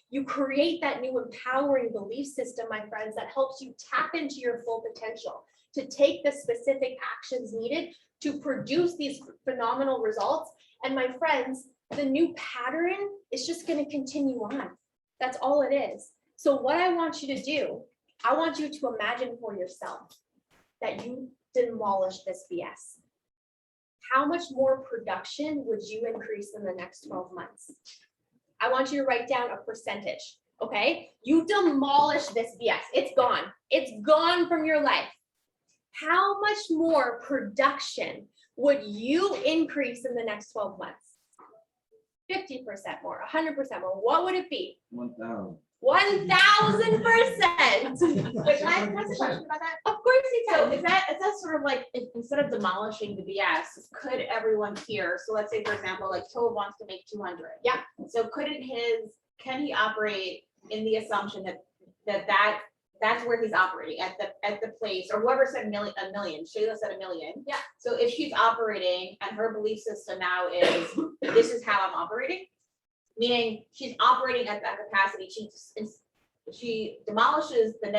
You create that new empowering belief system, my friends, that helps you tap into your full potential, to take the specific actions needed to produce these phenomenal results. And my friends, the new pattern is just going to continue on. That's all it is. So what I want you to do, I want you to imagine for yourself that you demolish this BS. How much more production would you increase in the next 12 months? I want you to write down a percentage, okay? You demolish this BS. It's gone. It's gone from your life. How much more production would you increase in the next 12 months? 50% more, 100% more. What would it be? 1,000. 1,000%. Wait, can I ask a question about that? Of course you So can. is that sort of like, instead of demolishing the BS, could everyone here, so let's say, for example, like Tove wants to make 200. Yeah. So can he operate in the assumption that's where he's operating at the place, or whoever said a million, Shayla said 1 million. Yeah. So if she's operating and her belief system now is, this is how I'm operating, meaning she's operating at that capacity, she demolishes the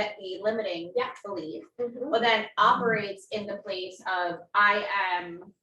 limiting belief, Mhm. but then operates in the place of, I am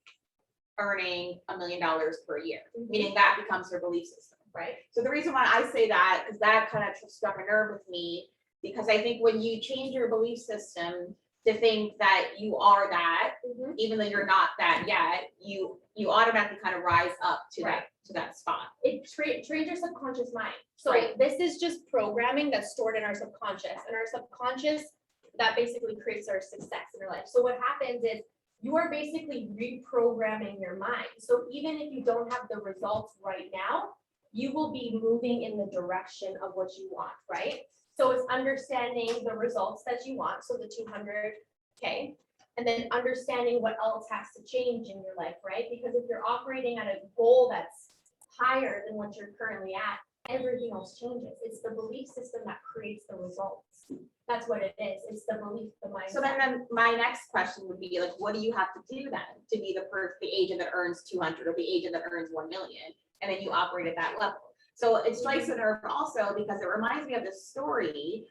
earning $1 million per year, meaning that becomes her belief system. Right. So the reason why I say that is that kind of struck a nerve with me, because I think when you change your belief system to think that you are that, Mhm. even though you're not that yet, you automatically kind of rise up to Right. that spot. It trains your subconscious mind. So Right. this is just programming that's stored in our subconscious, and our subconscious, that basically creates our success in our life. So what happens is you are basically reprogramming your mind. So even if you don't have the results right now, you will be moving in the direction of what you want, right? So it's understanding the results that you want, so the 200K, and then understanding what else has to change in your life, right? Because if you're operating at a goal that's higher than what you're currently at, everything else changes. It's the belief system that creates the results. That's what it is. It's the belief, the mindset. So then my next question would be like, what do you have to do then to be the agent that earns 200 or the agent that earns 1 million? And then you operate at that level. So it strikes a nerve also because it reminds me of this story.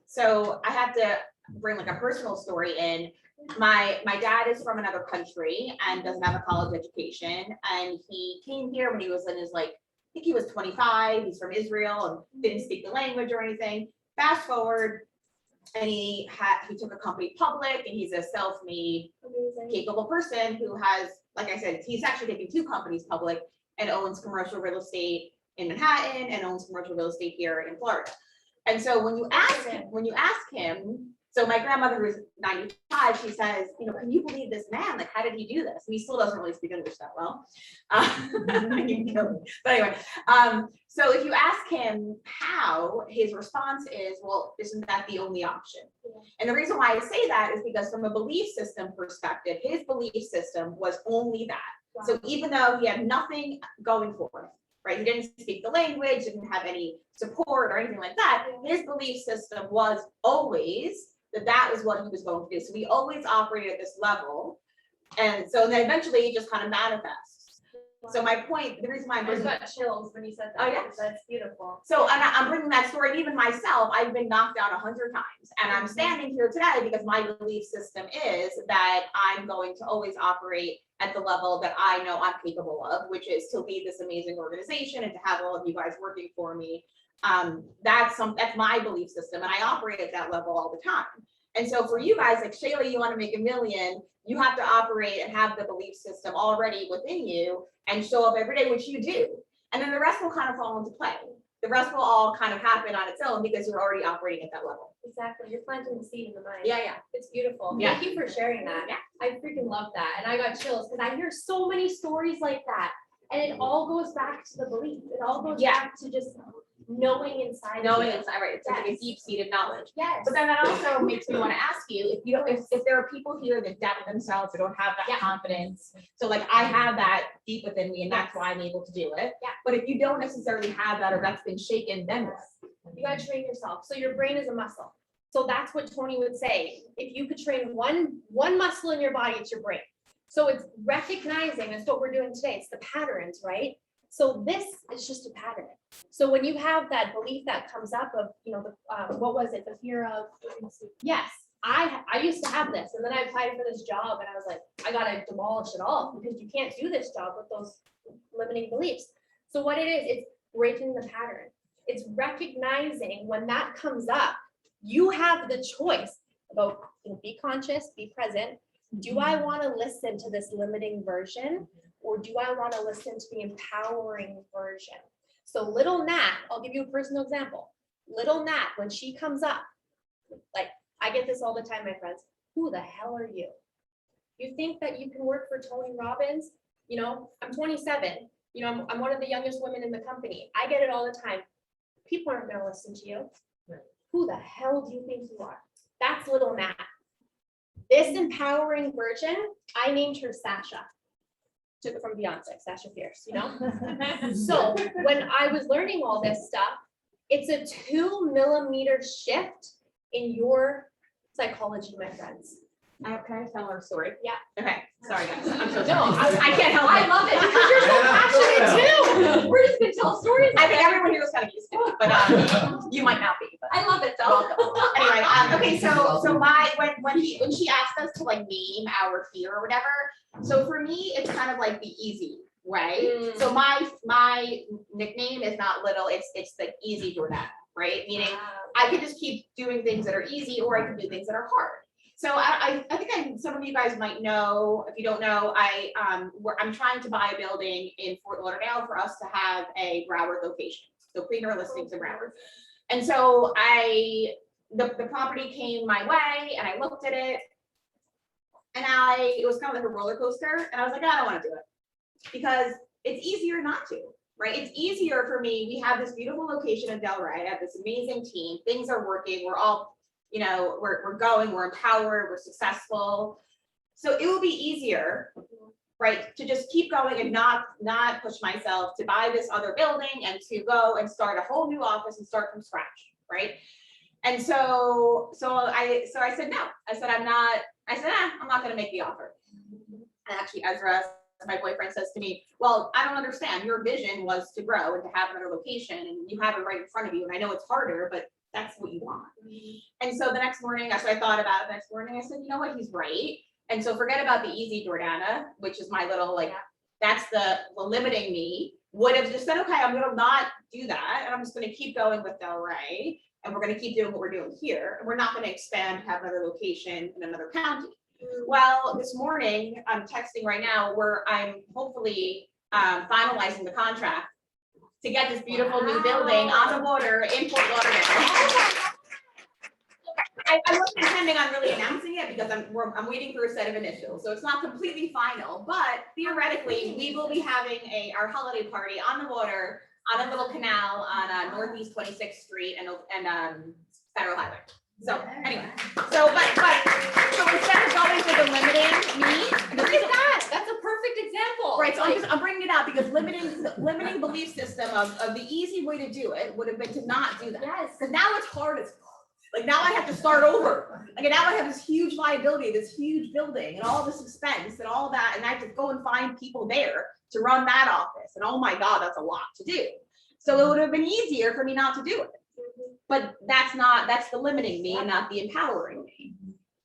So I have to bring like a personal story in. My dad is from another country and doesn't have a college education. And he came here when he was in his I think he was 25. He's from Israel and didn't speak the language or anything. Fast forward, and he took a company public, and he's a self-made, capable person who has, like I said, he's actually taking 2 companies public and owns commercial real estate in Manhattan and owns commercial real estate here in Florida. And so when you ask him, so my grandmother who's 95, she says, can you believe this man? Like, how did he do this? And he still doesn't really speak English that well. But anyway, so if you ask him how, his response is, well, isn't that the only option? Yeah. And the reason why I say that is because from a belief system perspective, his belief system was only that. Wow. So even though he had nothing going for him, right? He didn't speak the language, didn't have any support or anything like that. His belief system was always that was what he was going to do. So he always operated at this level. And so then eventually it just kind of manifests. So my point, the reason why I'm I just bringing, got chills when you said that. Oh, yeah. That's beautiful. so I'm bringing that story, and even myself, I've been knocked down 100 times, and I'm standing here today because my belief system is that I'm going to always operate at the level that I know I'm capable of, which is to lead this amazing organization and to have all of you guys working for me. That's my belief system, and I operate at that level all the time. And so for you guys, like Shayla, you want to make $1 million, you have to operate and have the belief system already within you and show up every day, which you do. And then the rest will kind of fall into play. The rest will all kind of happen on its own because you're already operating at that level. Exactly. You're planting the seed in the mind. Yeah, yeah. It's beautiful. Yeah. Thank you for sharing that. Yeah. I freaking love that. And I got chills because I hear so many stories like that. And it all goes back to the belief. It all goes Yeah. back to just knowing inside. Knowing of you. it's right, it's like a Yes. deep-seated knowledge. Yes. But then that also makes me want to ask you, if you don't, if there are people here that doubt themselves, or don't have that Yeah. confidence. So like I have that deep within me, and that's Yes. why I'm able to do it. Yeah. But if you don't necessarily have that, or that's been shaken, then what? You gotta train yourself. So your brain is a muscle. So that's what Tony would say. If you could train one muscle in your body, it's your brain. So it's recognizing, that's what we're doing today. It's the patterns, right? So this is just a pattern. So when you have that belief that comes up of, what was it? The fear of, yes, I used to have this, and then I applied for this job and I was like, I gotta demolish it all because you can't do this job with those limiting beliefs. So what it is, it's breaking the pattern. It's recognizing when that comes up, you have the choice about, be conscious, be present. Do I want to listen to this limiting version, or do I want to listen to the empowering version? So little Nat, I'll give you a personal example. Little Nat, when she comes up, like I get this all the time, my friends, who the hell are you? You think that you can work for Tony Robbins? I'm 27. I'm one of the youngest women in the company. I get it all the time. People aren't going to listen to you. Who the hell do you think you are? That's little Nat. This empowering version, I named her Sasha. Took it from Beyonce, Sasha Fierce, So when I was learning all this stuff, it's a 2 millimeter shift in your psychology, my friends. Can I tell her story? Yeah. Okay, sorry guys, I'm so No, sorry. I can't help I it. love it because you're so passionate too. We're just gonna tell stories. I think everyone here is kind of used to it, but you might not be, but. I love it though. Anyway, okay, so when she asked us to like name our fear or whatever, so for me, it's kind of like the easy way. So my nickname is not little, it's the easy Jordana, right? Meaning I can just keep doing things that are easy, or I can do things that are hard. So I think some of you guys might know, if you don't know, I'm trying to buy a building in Fort Lauderdale for us to have a Broward location. So Premier Listings in Broward. And so the property came my way and I looked at it and it was kind of like a roller coaster. And I was like, I don't want to do it because it's easier not to, right? It's easier for me. We have this beautiful location in Delray. I have this amazing team. Things are working. We're all, we're going, we're empowered, we're successful. So it will be easier, right, to just keep going and not push myself to buy this other building and to go and start a whole new office and start from scratch, right? And so I said no. I said I'm not going to make the offer. And actually, Ezra, my boyfriend, says to me, well, I don't understand. Your vision was to grow and to have another location, and you have it right in front of you. And I know it's harder, but that's what you want. And so the next morning, after I thought about it, the next morning, I said, you know what, he's right. And so forget about the easy Jordana, which is my little, that's the limiting me, would have just said, okay, I'm going to not do that. And I'm just going to keep going with Delray. And we're going to keep doing what we're doing here. And we're not going to expand, have another location in another county. Well, this morning, I'm texting right now where I'm hopefully finalizing the contract to get this beautiful new building on the water in Fort Lauderdale. I wasn't intending on really announcing it because I'm waiting for a set of initials. So it's not completely final, but theoretically, we will be having our holiday party on the water on a little canal on Northeast 26th Street and Federal Highway. So anyway, so instead of going for the limiting me, Look at that. That's a perfect example. right? So I'm bringing it out because limiting belief system of the easy way to do it would have been to not do that. Yes. Because now it's hard as like now I have to start over. Like now I have this huge liability, this huge building, and all this expense and all that, and I have to go and find people there to run that office. And oh my God, that's a lot to do. So it would have been easier for me not to do it. But that's the limiting me and not the empowering me.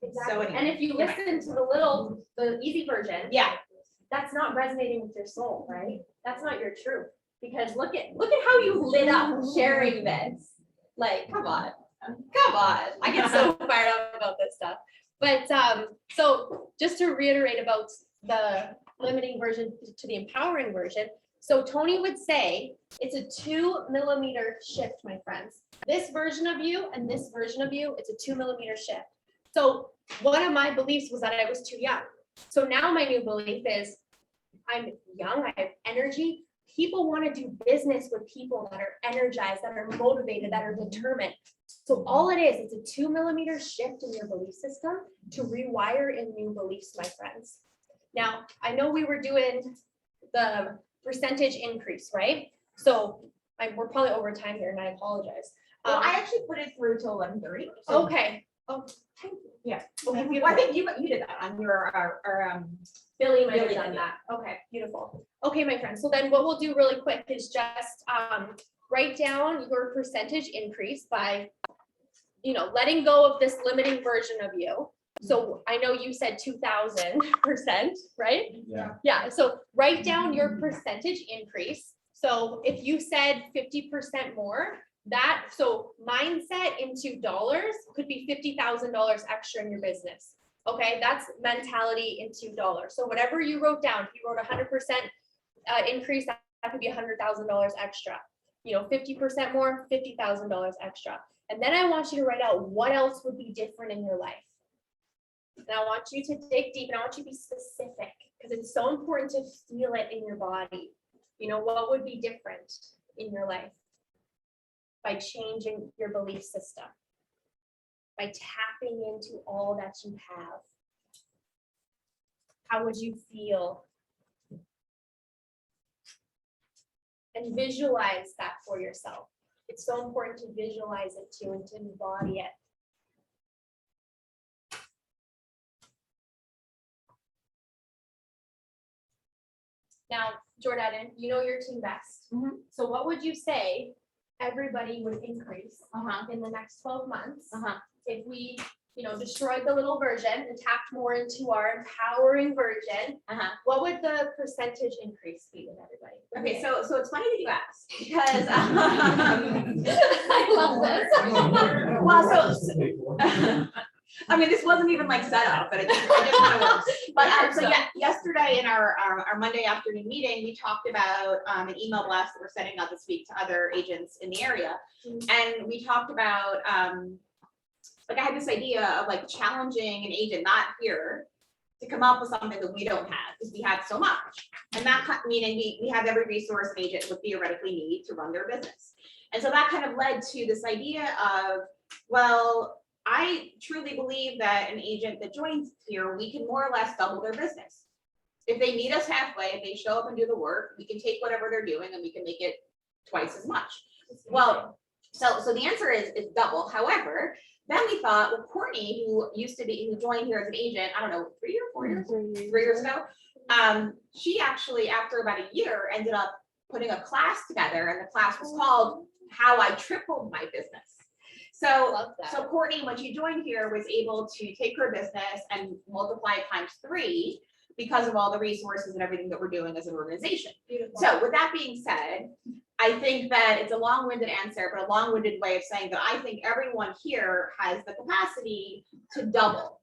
Exactly. anyway, And if you listen to the easy version, Yeah. that's not resonating with your soul, right? That's not your truth. Because look at how you lit up sharing this. Like, come on. I get so fired up about this stuff. But so just to reiterate about the limiting version to the empowering version. So Tony would say it's a 2 millimeter shift, my friends. This version of you and this version of you, it's a 2 millimeter shift. So one of my beliefs was that I was too young. So now my new belief is I'm young, I have energy. People want to do business with people that are energized, that are motivated, that are determined. So all it is, it's a 2 millimeter shift in your belief system to rewire in new beliefs, my friends. Now, I know we were doing the percentage increase, right? So we're probably over time here and I apologize. Well, I actually put it through till 11:30. Okay. Oh, thank you. Yeah. Okay, Well, I beautiful. think you did that on your, Billy might have Billy done did that. Okay, beautiful. Okay, my friends. So then what we'll do really quick is just write down your percentage increase by, letting go of this limiting version of you. So I know you said 2000%, right? Yeah. Yeah, so write down your percentage increase. So if you said 50% more, so mindset into dollars could be $50,000 extra in your business. Okay, that's mentality into dollars. So whatever you wrote down, if you wrote 100% increase, that could be $100,000 extra. 50% more, $50,000 extra. And then I want you to write out what else would be different in your life. And I want you to dig deep and I want you to be specific because it's so important to feel it in your body. What would be different in your life by changing your belief system, by tapping into all that you have? How would you feel? And visualize that for yourself. It's so important to visualize it too and to embody it. Now, Jordan, you know your team best. Mhm. So what would you say everybody would increase Uh-huh. in the next 12 months Uh-huh. if we, destroyed the little version and tapped more into our empowering version? Uh-huh. What would the percentage increase be with everybody? Okay, so it's funny that you asked because I love this. Well, I mean, this wasn't even like set up, but it just kind of works. But so yeah, yesterday in our Monday afternoon meeting, we talked about an email blast that we're sending out this week to other agents in the area, and we talked about I had this idea of like challenging an agent not here to come up with something that we don't have because we have so much, and that meaning we have every resource an agent would theoretically need to run their business, and so that kind of led to this idea of, well, I truly believe that an agent that joins here, we can more or less double their business. If they meet us halfway, if they show up and do the work, we can take whatever they're doing and we can make it twice as much. Well, so the answer is double. However, then we thought, well, Courtney, who joined here as an agent, I don't know, 3 or 4 years, 3 years ago, she actually, after about a year, ended up putting a class together, and the class was called How I Tripled My Business. So Courtney, when she joined here, was able to take her business and multiply it times 3 because of all the resources and everything that we're doing as an organization. Beautiful. So with that being said, I think that it's a long-winded answer, but a long-winded way of saying that I think everyone here has the capacity to double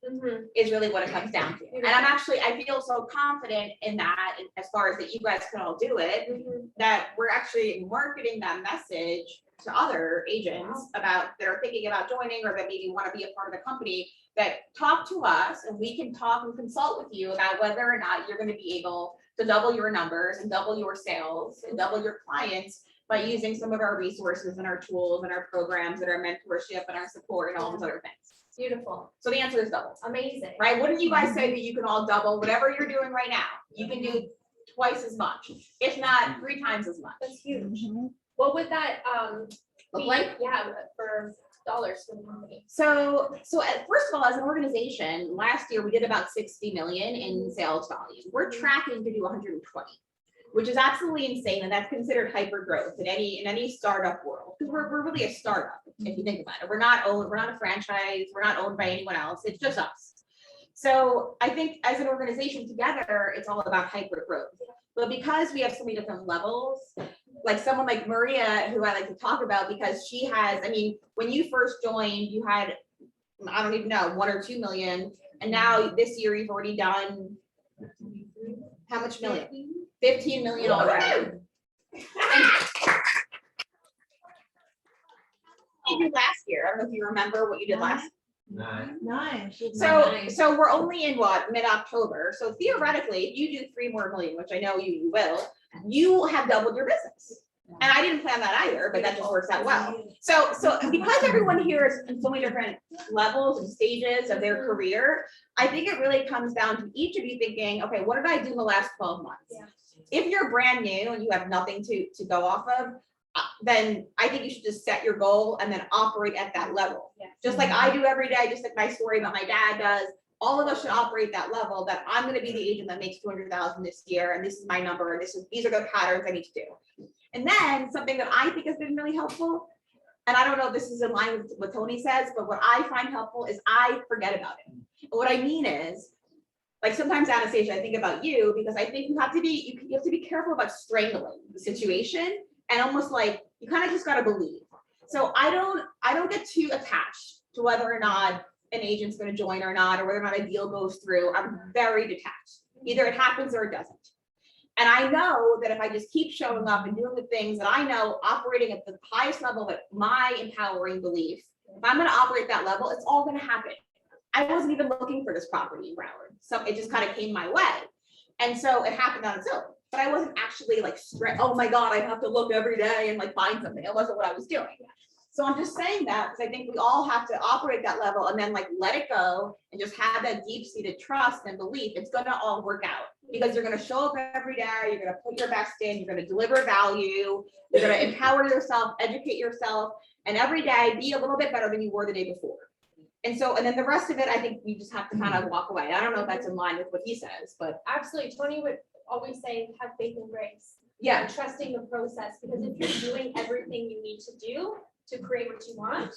is really what it comes down to. And I feel so confident in that, as far as that you guys can all do it, that we're actually marketing that message to other agents that are thinking about joining or that maybe want to be a part of the company, that talk to us and we can talk and consult with you about whether or not you're going to be able to double your numbers and double your sales and double your clients by using some of our resources and our tools and our programs and our mentorship and our support and all those other things. Beautiful. So the answer is double. Amazing. Right? Wouldn't you guys say that you can all double whatever you're doing right now? You can do twice as much, if not 3 times as much. That's huge. What would that Look be like? Yeah, for dollars for the company? So first of all, as an organization, last year we did about 60 million in sales volume. We're tracking to do 120. which is absolutely insane, and that's considered hyper growth in any startup world, because we're really a startup, if you think about it. We're not a franchise, we're not owned by anyone else, it's just us. So I think as an organization together, it's all about hyper growth. But because we have so many different levels, like someone like Maria, who I like to talk about, because she has, I mean, when you first joined, you had, I don't even know, 1 or 2 million, and now this year you've already done how much million? 15 million already. And you did last year. I don't know if you remember what you did last. Nine. So we're only in what, mid-October. So theoretically, if you do 3 more million, which I know you will, you have doubled your business. And I didn't plan that either, but that just works out well. So because everyone here is in so many different levels and stages of their career, I think it really comes down to each of you thinking, okay, what did I do in the last 12 months? Yeah. If you're brand new and you have nothing to go off of, then I think you should just set your goal and then operate at that level. Yeah. Just like I do every day, just like my story about my dad does. All of us should operate that level, that I'm going to be the agent that makes 200,000 this year, and this is my number, and these are the patterns I need to do. And then something that I think has been really helpful, and I don't know if this is in line with what Tony says, but what I find helpful is I forget about it. And what I mean is, like sometimes Anastasia, I think about you, because I think you have to be careful about strangling the situation, and almost like you kind of just got to believe. So I don't get too attached to whether or not an agent's going to join or not, or whether or not a deal goes through. I'm very detached. Either it happens or it doesn't. And I know that if I just keep showing up and doing the things that I know, operating at the highest level of my empowering belief, if I'm going to operate that level, it's all going to happen. I wasn't even looking for this property in Broward. So it just kind of came my way. And so it happened on its own. But I wasn't actually like, oh my God, I have to look every day and like find something. It wasn't what I was doing. So I'm just saying that because I think we all have to operate that level and then like let it go and just have that deep-seated trust and belief. It's gonna all work out because you're gonna show up every day, you're gonna put your best in, you're gonna deliver value, you're gonna empower yourself, educate yourself, and every day be a little bit better than you were the day before. And so, and then the rest of it, I think you just have to kind of walk away. I don't know if that's in line with what he says, but Absolutely. Tony would always say, have faith and grace. yeah. And trusting the process, because if you're doing everything you need to do to create what you want,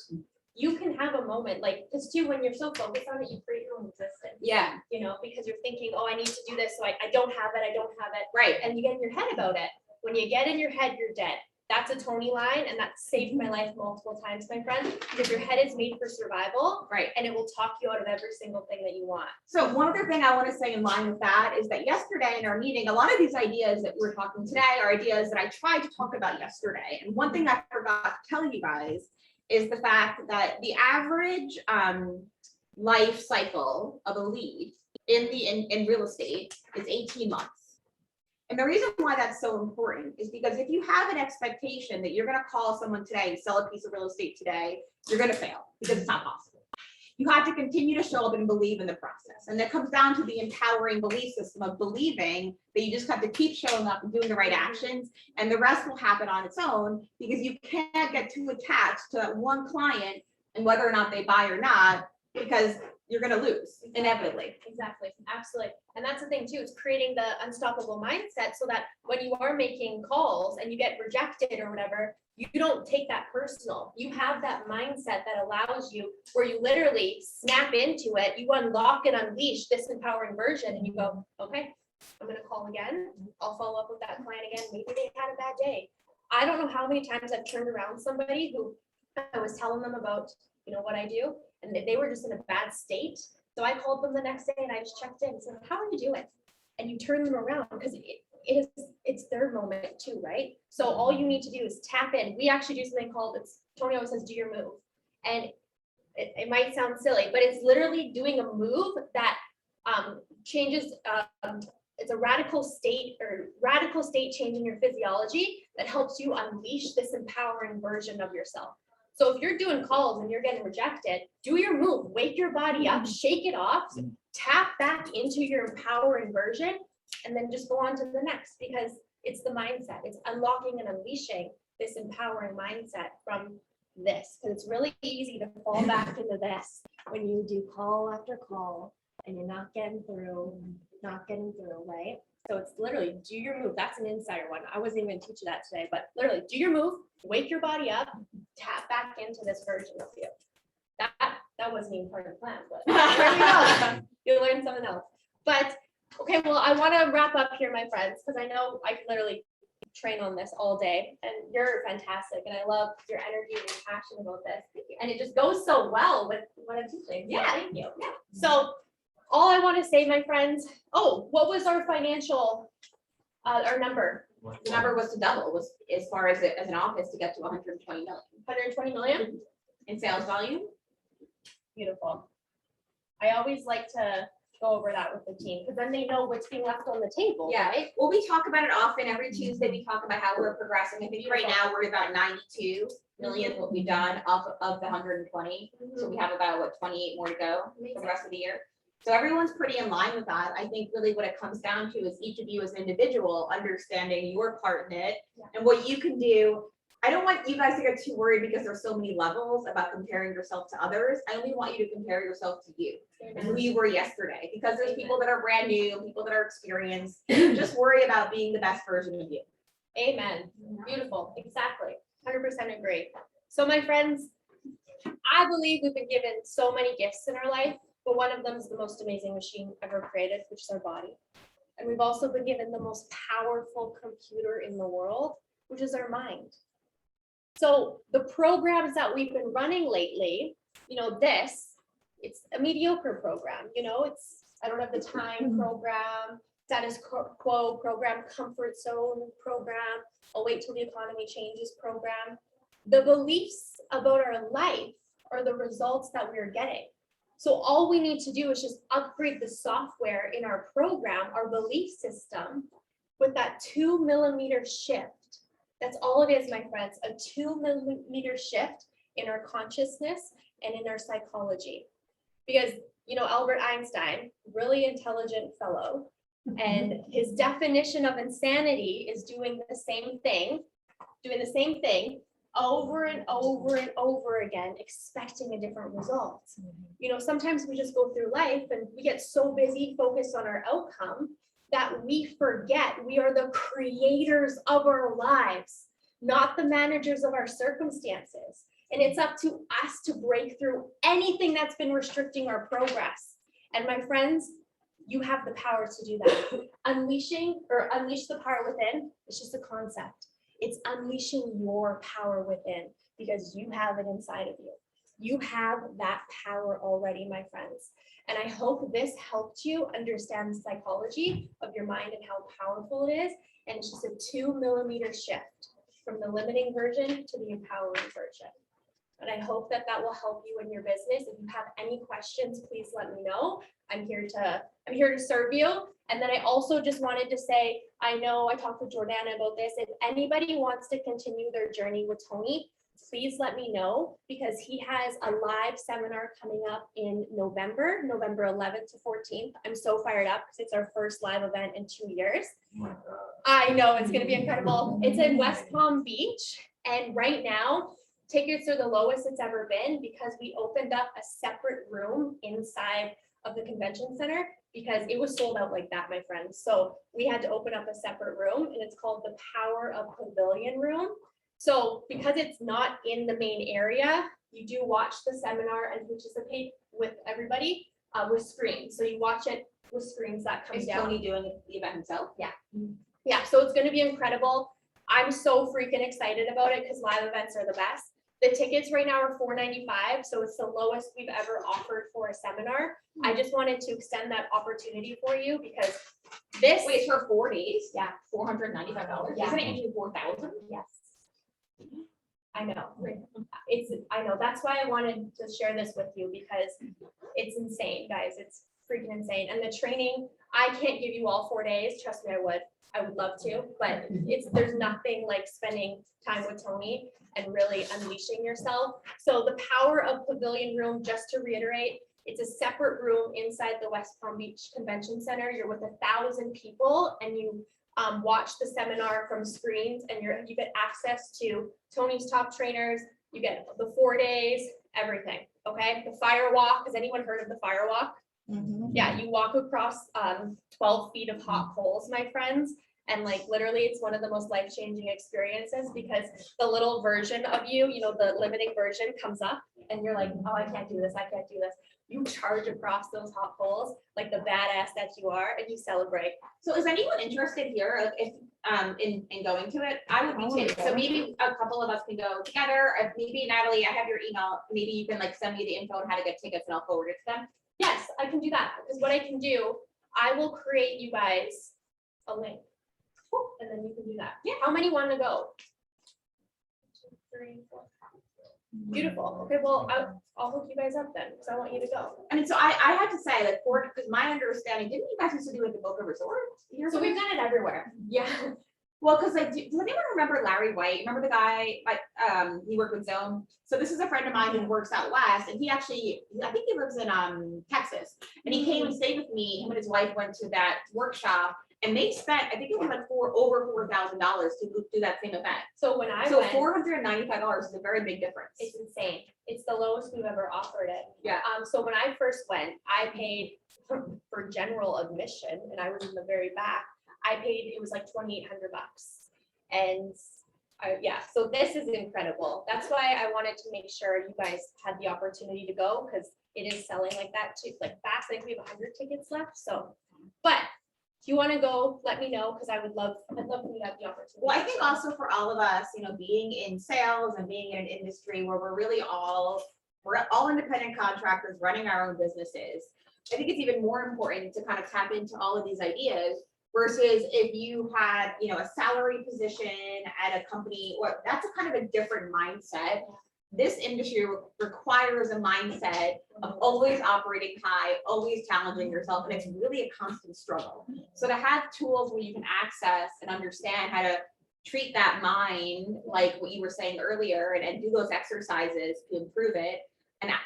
you can have a moment like this too, when you're so focused on it, you create your own existence. Yeah, You know, because you're thinking, oh, I need to do this, so I don't have it. right. And you get in your head about it. When you get in your head, you're dead. That's a Tony line, and that saved my life multiple times, my friend, because your head is made for survival, Right. and it will talk you out of every single thing that you want. So one other thing I want to say in line with that is that yesterday in our meeting, a lot of these ideas that we're talking today are ideas that I tried to talk about yesterday. And one thing I forgot to tell you guys is the fact that the average life cycle of a lead in real estate is 18 months. And the reason why that's so important is because if you have an expectation that you're going to call someone today and sell a piece of real estate today, you're going to fail because it's not possible. You have to continue to show up and believe in the process. And that comes down to the empowering belief system of believing that you just have to keep showing up and doing the right actions, and the rest will happen on its own, because you can't get too attached to that one client and whether or not they buy or not, because you're going to lose inevitably. Exactly, absolutely. And that's the thing too, is creating the unstoppable mindset so that when you are making calls and you get rejected or whatever, you don't take that personal. You have that mindset that allows you, where you literally snap into it, you unlock and unleash this empowering version, and you go, okay, I'm gonna call again. I'll follow up with that client again. Maybe they had a bad day. I don't know how many times I've turned around somebody who I was telling them about, what I do, and they were just in a bad state. So I called them the next day and I just checked in and said, how are you doing? And you turn them around, because it's their moment too, right? So all you need to do is tap in. We actually do something called, Tony always says, do your move. And it might sound silly, but it's literally doing a move that changes, it's a radical state change in your physiology that helps you unleash this empowering version of yourself. So if you're doing calls and you're getting rejected, do your move, wake your body up, shake it off, tap back into your empowering version, and then just go on to the next, because it's the mindset. It's unlocking and unleashing this empowering mindset from this, because it's really easy to fall back into this when you do call after call and you're not getting through, right? So it's literally do your move. That's an insider one. I wasn't even teaching that today, but literally do your move, wake your body up, tap back into this version of you. That wasn't even part of the plan, but there we go. You'll learn something else. But okay, well, I want to wrap up here, my friends, because I know I can literally train on this all day, and you're fantastic, and I love your energy and your passion about this, and it just goes so well with what I'm teaching. So thank you. Yeah. So all I want to say, my friends, what was our financial, our number? The number was to double, was as far as it, as an office to get to 120 million 120 million? in sales volume. Beautiful. I always like to go over that with the team, because then they know what's being left on the table. Yeah, well, we talk about it often. Every Tuesday, we talk about how we're progressing. I think right now we're about 92 million, what we've done of the 120. So we have about, what, 28 more to go for the rest of the year. So everyone's pretty in line with that. I think really what it comes down to is each of you as an individual understanding your part in it and what you can do. I don't want you guys to get too worried because there's so many levels about comparing yourself to others. I only want you to compare yourself to you and who you were yesterday, because there's people that are brand new, people that are experienced. Just worry about being the best version of you. Amen. Beautiful. Exactly. 100% agree. So my friends, I believe we've been given so many gifts in our life, but one of them is the most amazing machine ever created, which is our body. And we've also been given the most powerful computer in the world, which is our mind. So the programs that we've been running lately, it's a mediocre program, it's, I don't have the time program, status quo program, comfort zone program, I'll wait till the economy changes program. The beliefs about our life are the results that we're getting. So all we need to do is just upgrade the software in our program, our belief system, with that 2 millimeter shift. That's all it is, my friends, a 2 millimeter shift in our consciousness and in our psychology. Because, Albert Einstein, really intelligent fellow, and his definition of insanity is doing the same thing over and over and over again, expecting a different result. Sometimes we just go through life and we get so busy focused on our outcome that we forget we are the creators of our lives, not the managers of our circumstances. And it's up to us to break through anything that's been restricting our progress. And my friends, you have the power to do that. Unleash the power within, it's just a concept. It's unleashing your power within, because you have it inside of you. You have that power already, my friends. And I hope this helped you understand the psychology of your mind and how powerful it is. And it's just a 2 millimeter shift from the limiting version to the empowering version. And I hope that will help you in your business. If you have any questions, please let me know. I'm here to serve you. And then I also just wanted to say, I know I talked with Jordana about this. If anybody wants to continue their journey with Tony, please let me know, because he has a live seminar coming up in November 11th to 14th. I'm so fired up because it's our first live event in 2 years. I know it's going to be incredible. It's in West Palm Beach. And right now, tickets are the lowest it's ever been, because we opened up a separate room inside of the convention center, because it was sold out like that, my friends. So we had to open up a separate room, and it's called the Power of Pavilion Room. So because it's not in the main area, you do watch the seminar and participate with everybody with screens. So you watch it with screens that comes Is down. Tony doing the event himself? Yeah, so it's going to be incredible. I'm so freaking excited about it because live events are the best. The tickets right now are $495, so it's the lowest we've ever offered for a seminar. I just wanted to extend that opportunity for you, because this. Wait, it's for 4 days? Yeah. $495? Yeah. Isn't it usually 4,000? Yes. I know. I know. That's why I wanted to share this with you, because it's insane, guys. It's freaking insane. And the training, I can't give you all 4 days. Trust me, I would love to, but there's nothing like spending time with Tony and really unleashing yourself. So the Power of Pavilion Room, just to reiterate, it's a separate room inside the West Palm Beach Convention Center. You're with 1,000 people, and you watch the seminar from screens, and you get access to Tony's top trainers. You get the 4 days, everything. Okay. The Firewalk. Has anyone heard of the Firewalk? Yeah, you walk across 12 feet of hot coals, my friends. And like literally, it's one of the most life-changing experiences because the little version of you, you know, the limiting version comes up and you're like, oh, I can't do this, I can't do this. You charge across those hot coals like the badass that you are and you celebrate. So is anyone interested here, like if, in going to it? I would be too. So maybe a couple of us can go together. Maybe Natalie, I have your email. Maybe you can like send me the info on how to get tickets and I'll forward it to them. Yes, I can do that because what I can do, I will create you guys a link. And then you can do that. Yeah. How many want to go? 2, 3, 4. Beautiful. Okay, well, I'll hook you guys up then, because I want you to go. I mean, so I had to say, like, because my understanding, didn't you guys used to do it at the Boca Resort? So we've done it everywhere. Yeah. Well, because like, does anyone remember Larry White? Remember the guy, like, he worked with Zone? So this is a friend of mine who works out west, and he actually, I think he lives in Texas. And he came and stayed with me. Him and his wife went to that workshop, and they spent, I think it was like over $4,000 to do that same event. So when I So went, $495 is a very big difference. it's insane. It's the lowest we've ever offered it. Yeah. So when I first went, I paid for general admission, and I was in the very back. I paid, it was like $2,800. And yeah, so this is incredible. That's why I wanted to make sure you guys had the opportunity to go because it is selling like that too, like fast. I think we have 100 tickets left. So, but if you want to go, let me know because I'd love for you to have the opportunity. Well, I think also for all of us, you know, being in sales and being in an industry where we're all independent contractors running our own businesses. I think it's even more important to kind of tap into all of these ideas versus if you had, you know, a salary position at a company, or that's a kind of a different mindset. This industry requires a mindset of always operating high, always challenging yourself, and it's really a constant struggle. So to have tools where you can access and understand how to treat that mind, like what you were saying earlier, and do those exercises to improve it,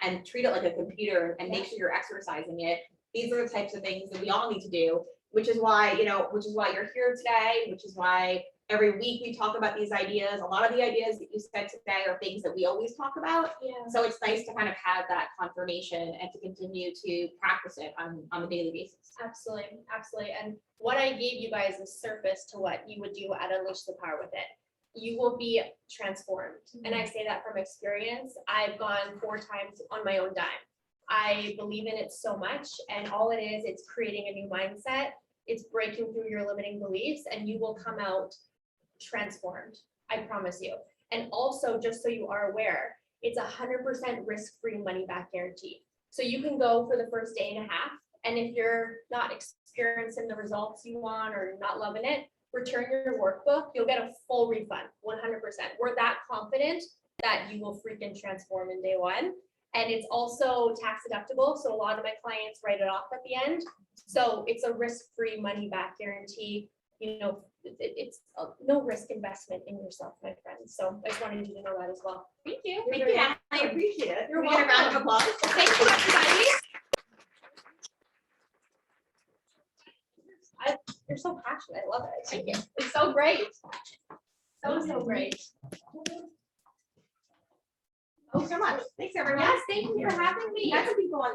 and treat it like a computer and make sure you're exercising it. These are the types of things that we all need to do, which is why, you know, which is why you're here today, which is why every week we talk about these ideas. A lot of the ideas that you said today are things that we always talk about. Yeah. So it's nice to kind of have that confirmation and to continue to practice it on a daily basis. Absolutely, absolutely. And what I gave you guys is surface to what you would do at Unleash the Power with it. You will be transformed. And I say that from experience. I've gone 4 times on my own dime. I believe in it so much. And all it is, it's creating a new mindset. It's breaking through your limiting beliefs and you will come out transformed. I promise you. And also, just so you are aware, it's 100% risk-free money back guarantee. So you can go for the first day and a half. And if you're not experiencing the results you want or not loving it, return your workbook. You'll get a full refund, 100%. We're that confident that you will freaking transform in day one. And it's also tax deductible. So a lot of my clients write it off at the end. So it's a risk-free money back guarantee. You know, it's no risk investment in yourself, my friends. So I just wanted you to know that as well. Thank you. Thank you, Anna. I appreciate it. You're Can we get a round of applause? Thank you, everybody. You're so passionate. I love it. Thank you. It's so great. So great. Thanks so much. Thanks, everyone. Yes, thank you for having me. That's what people want.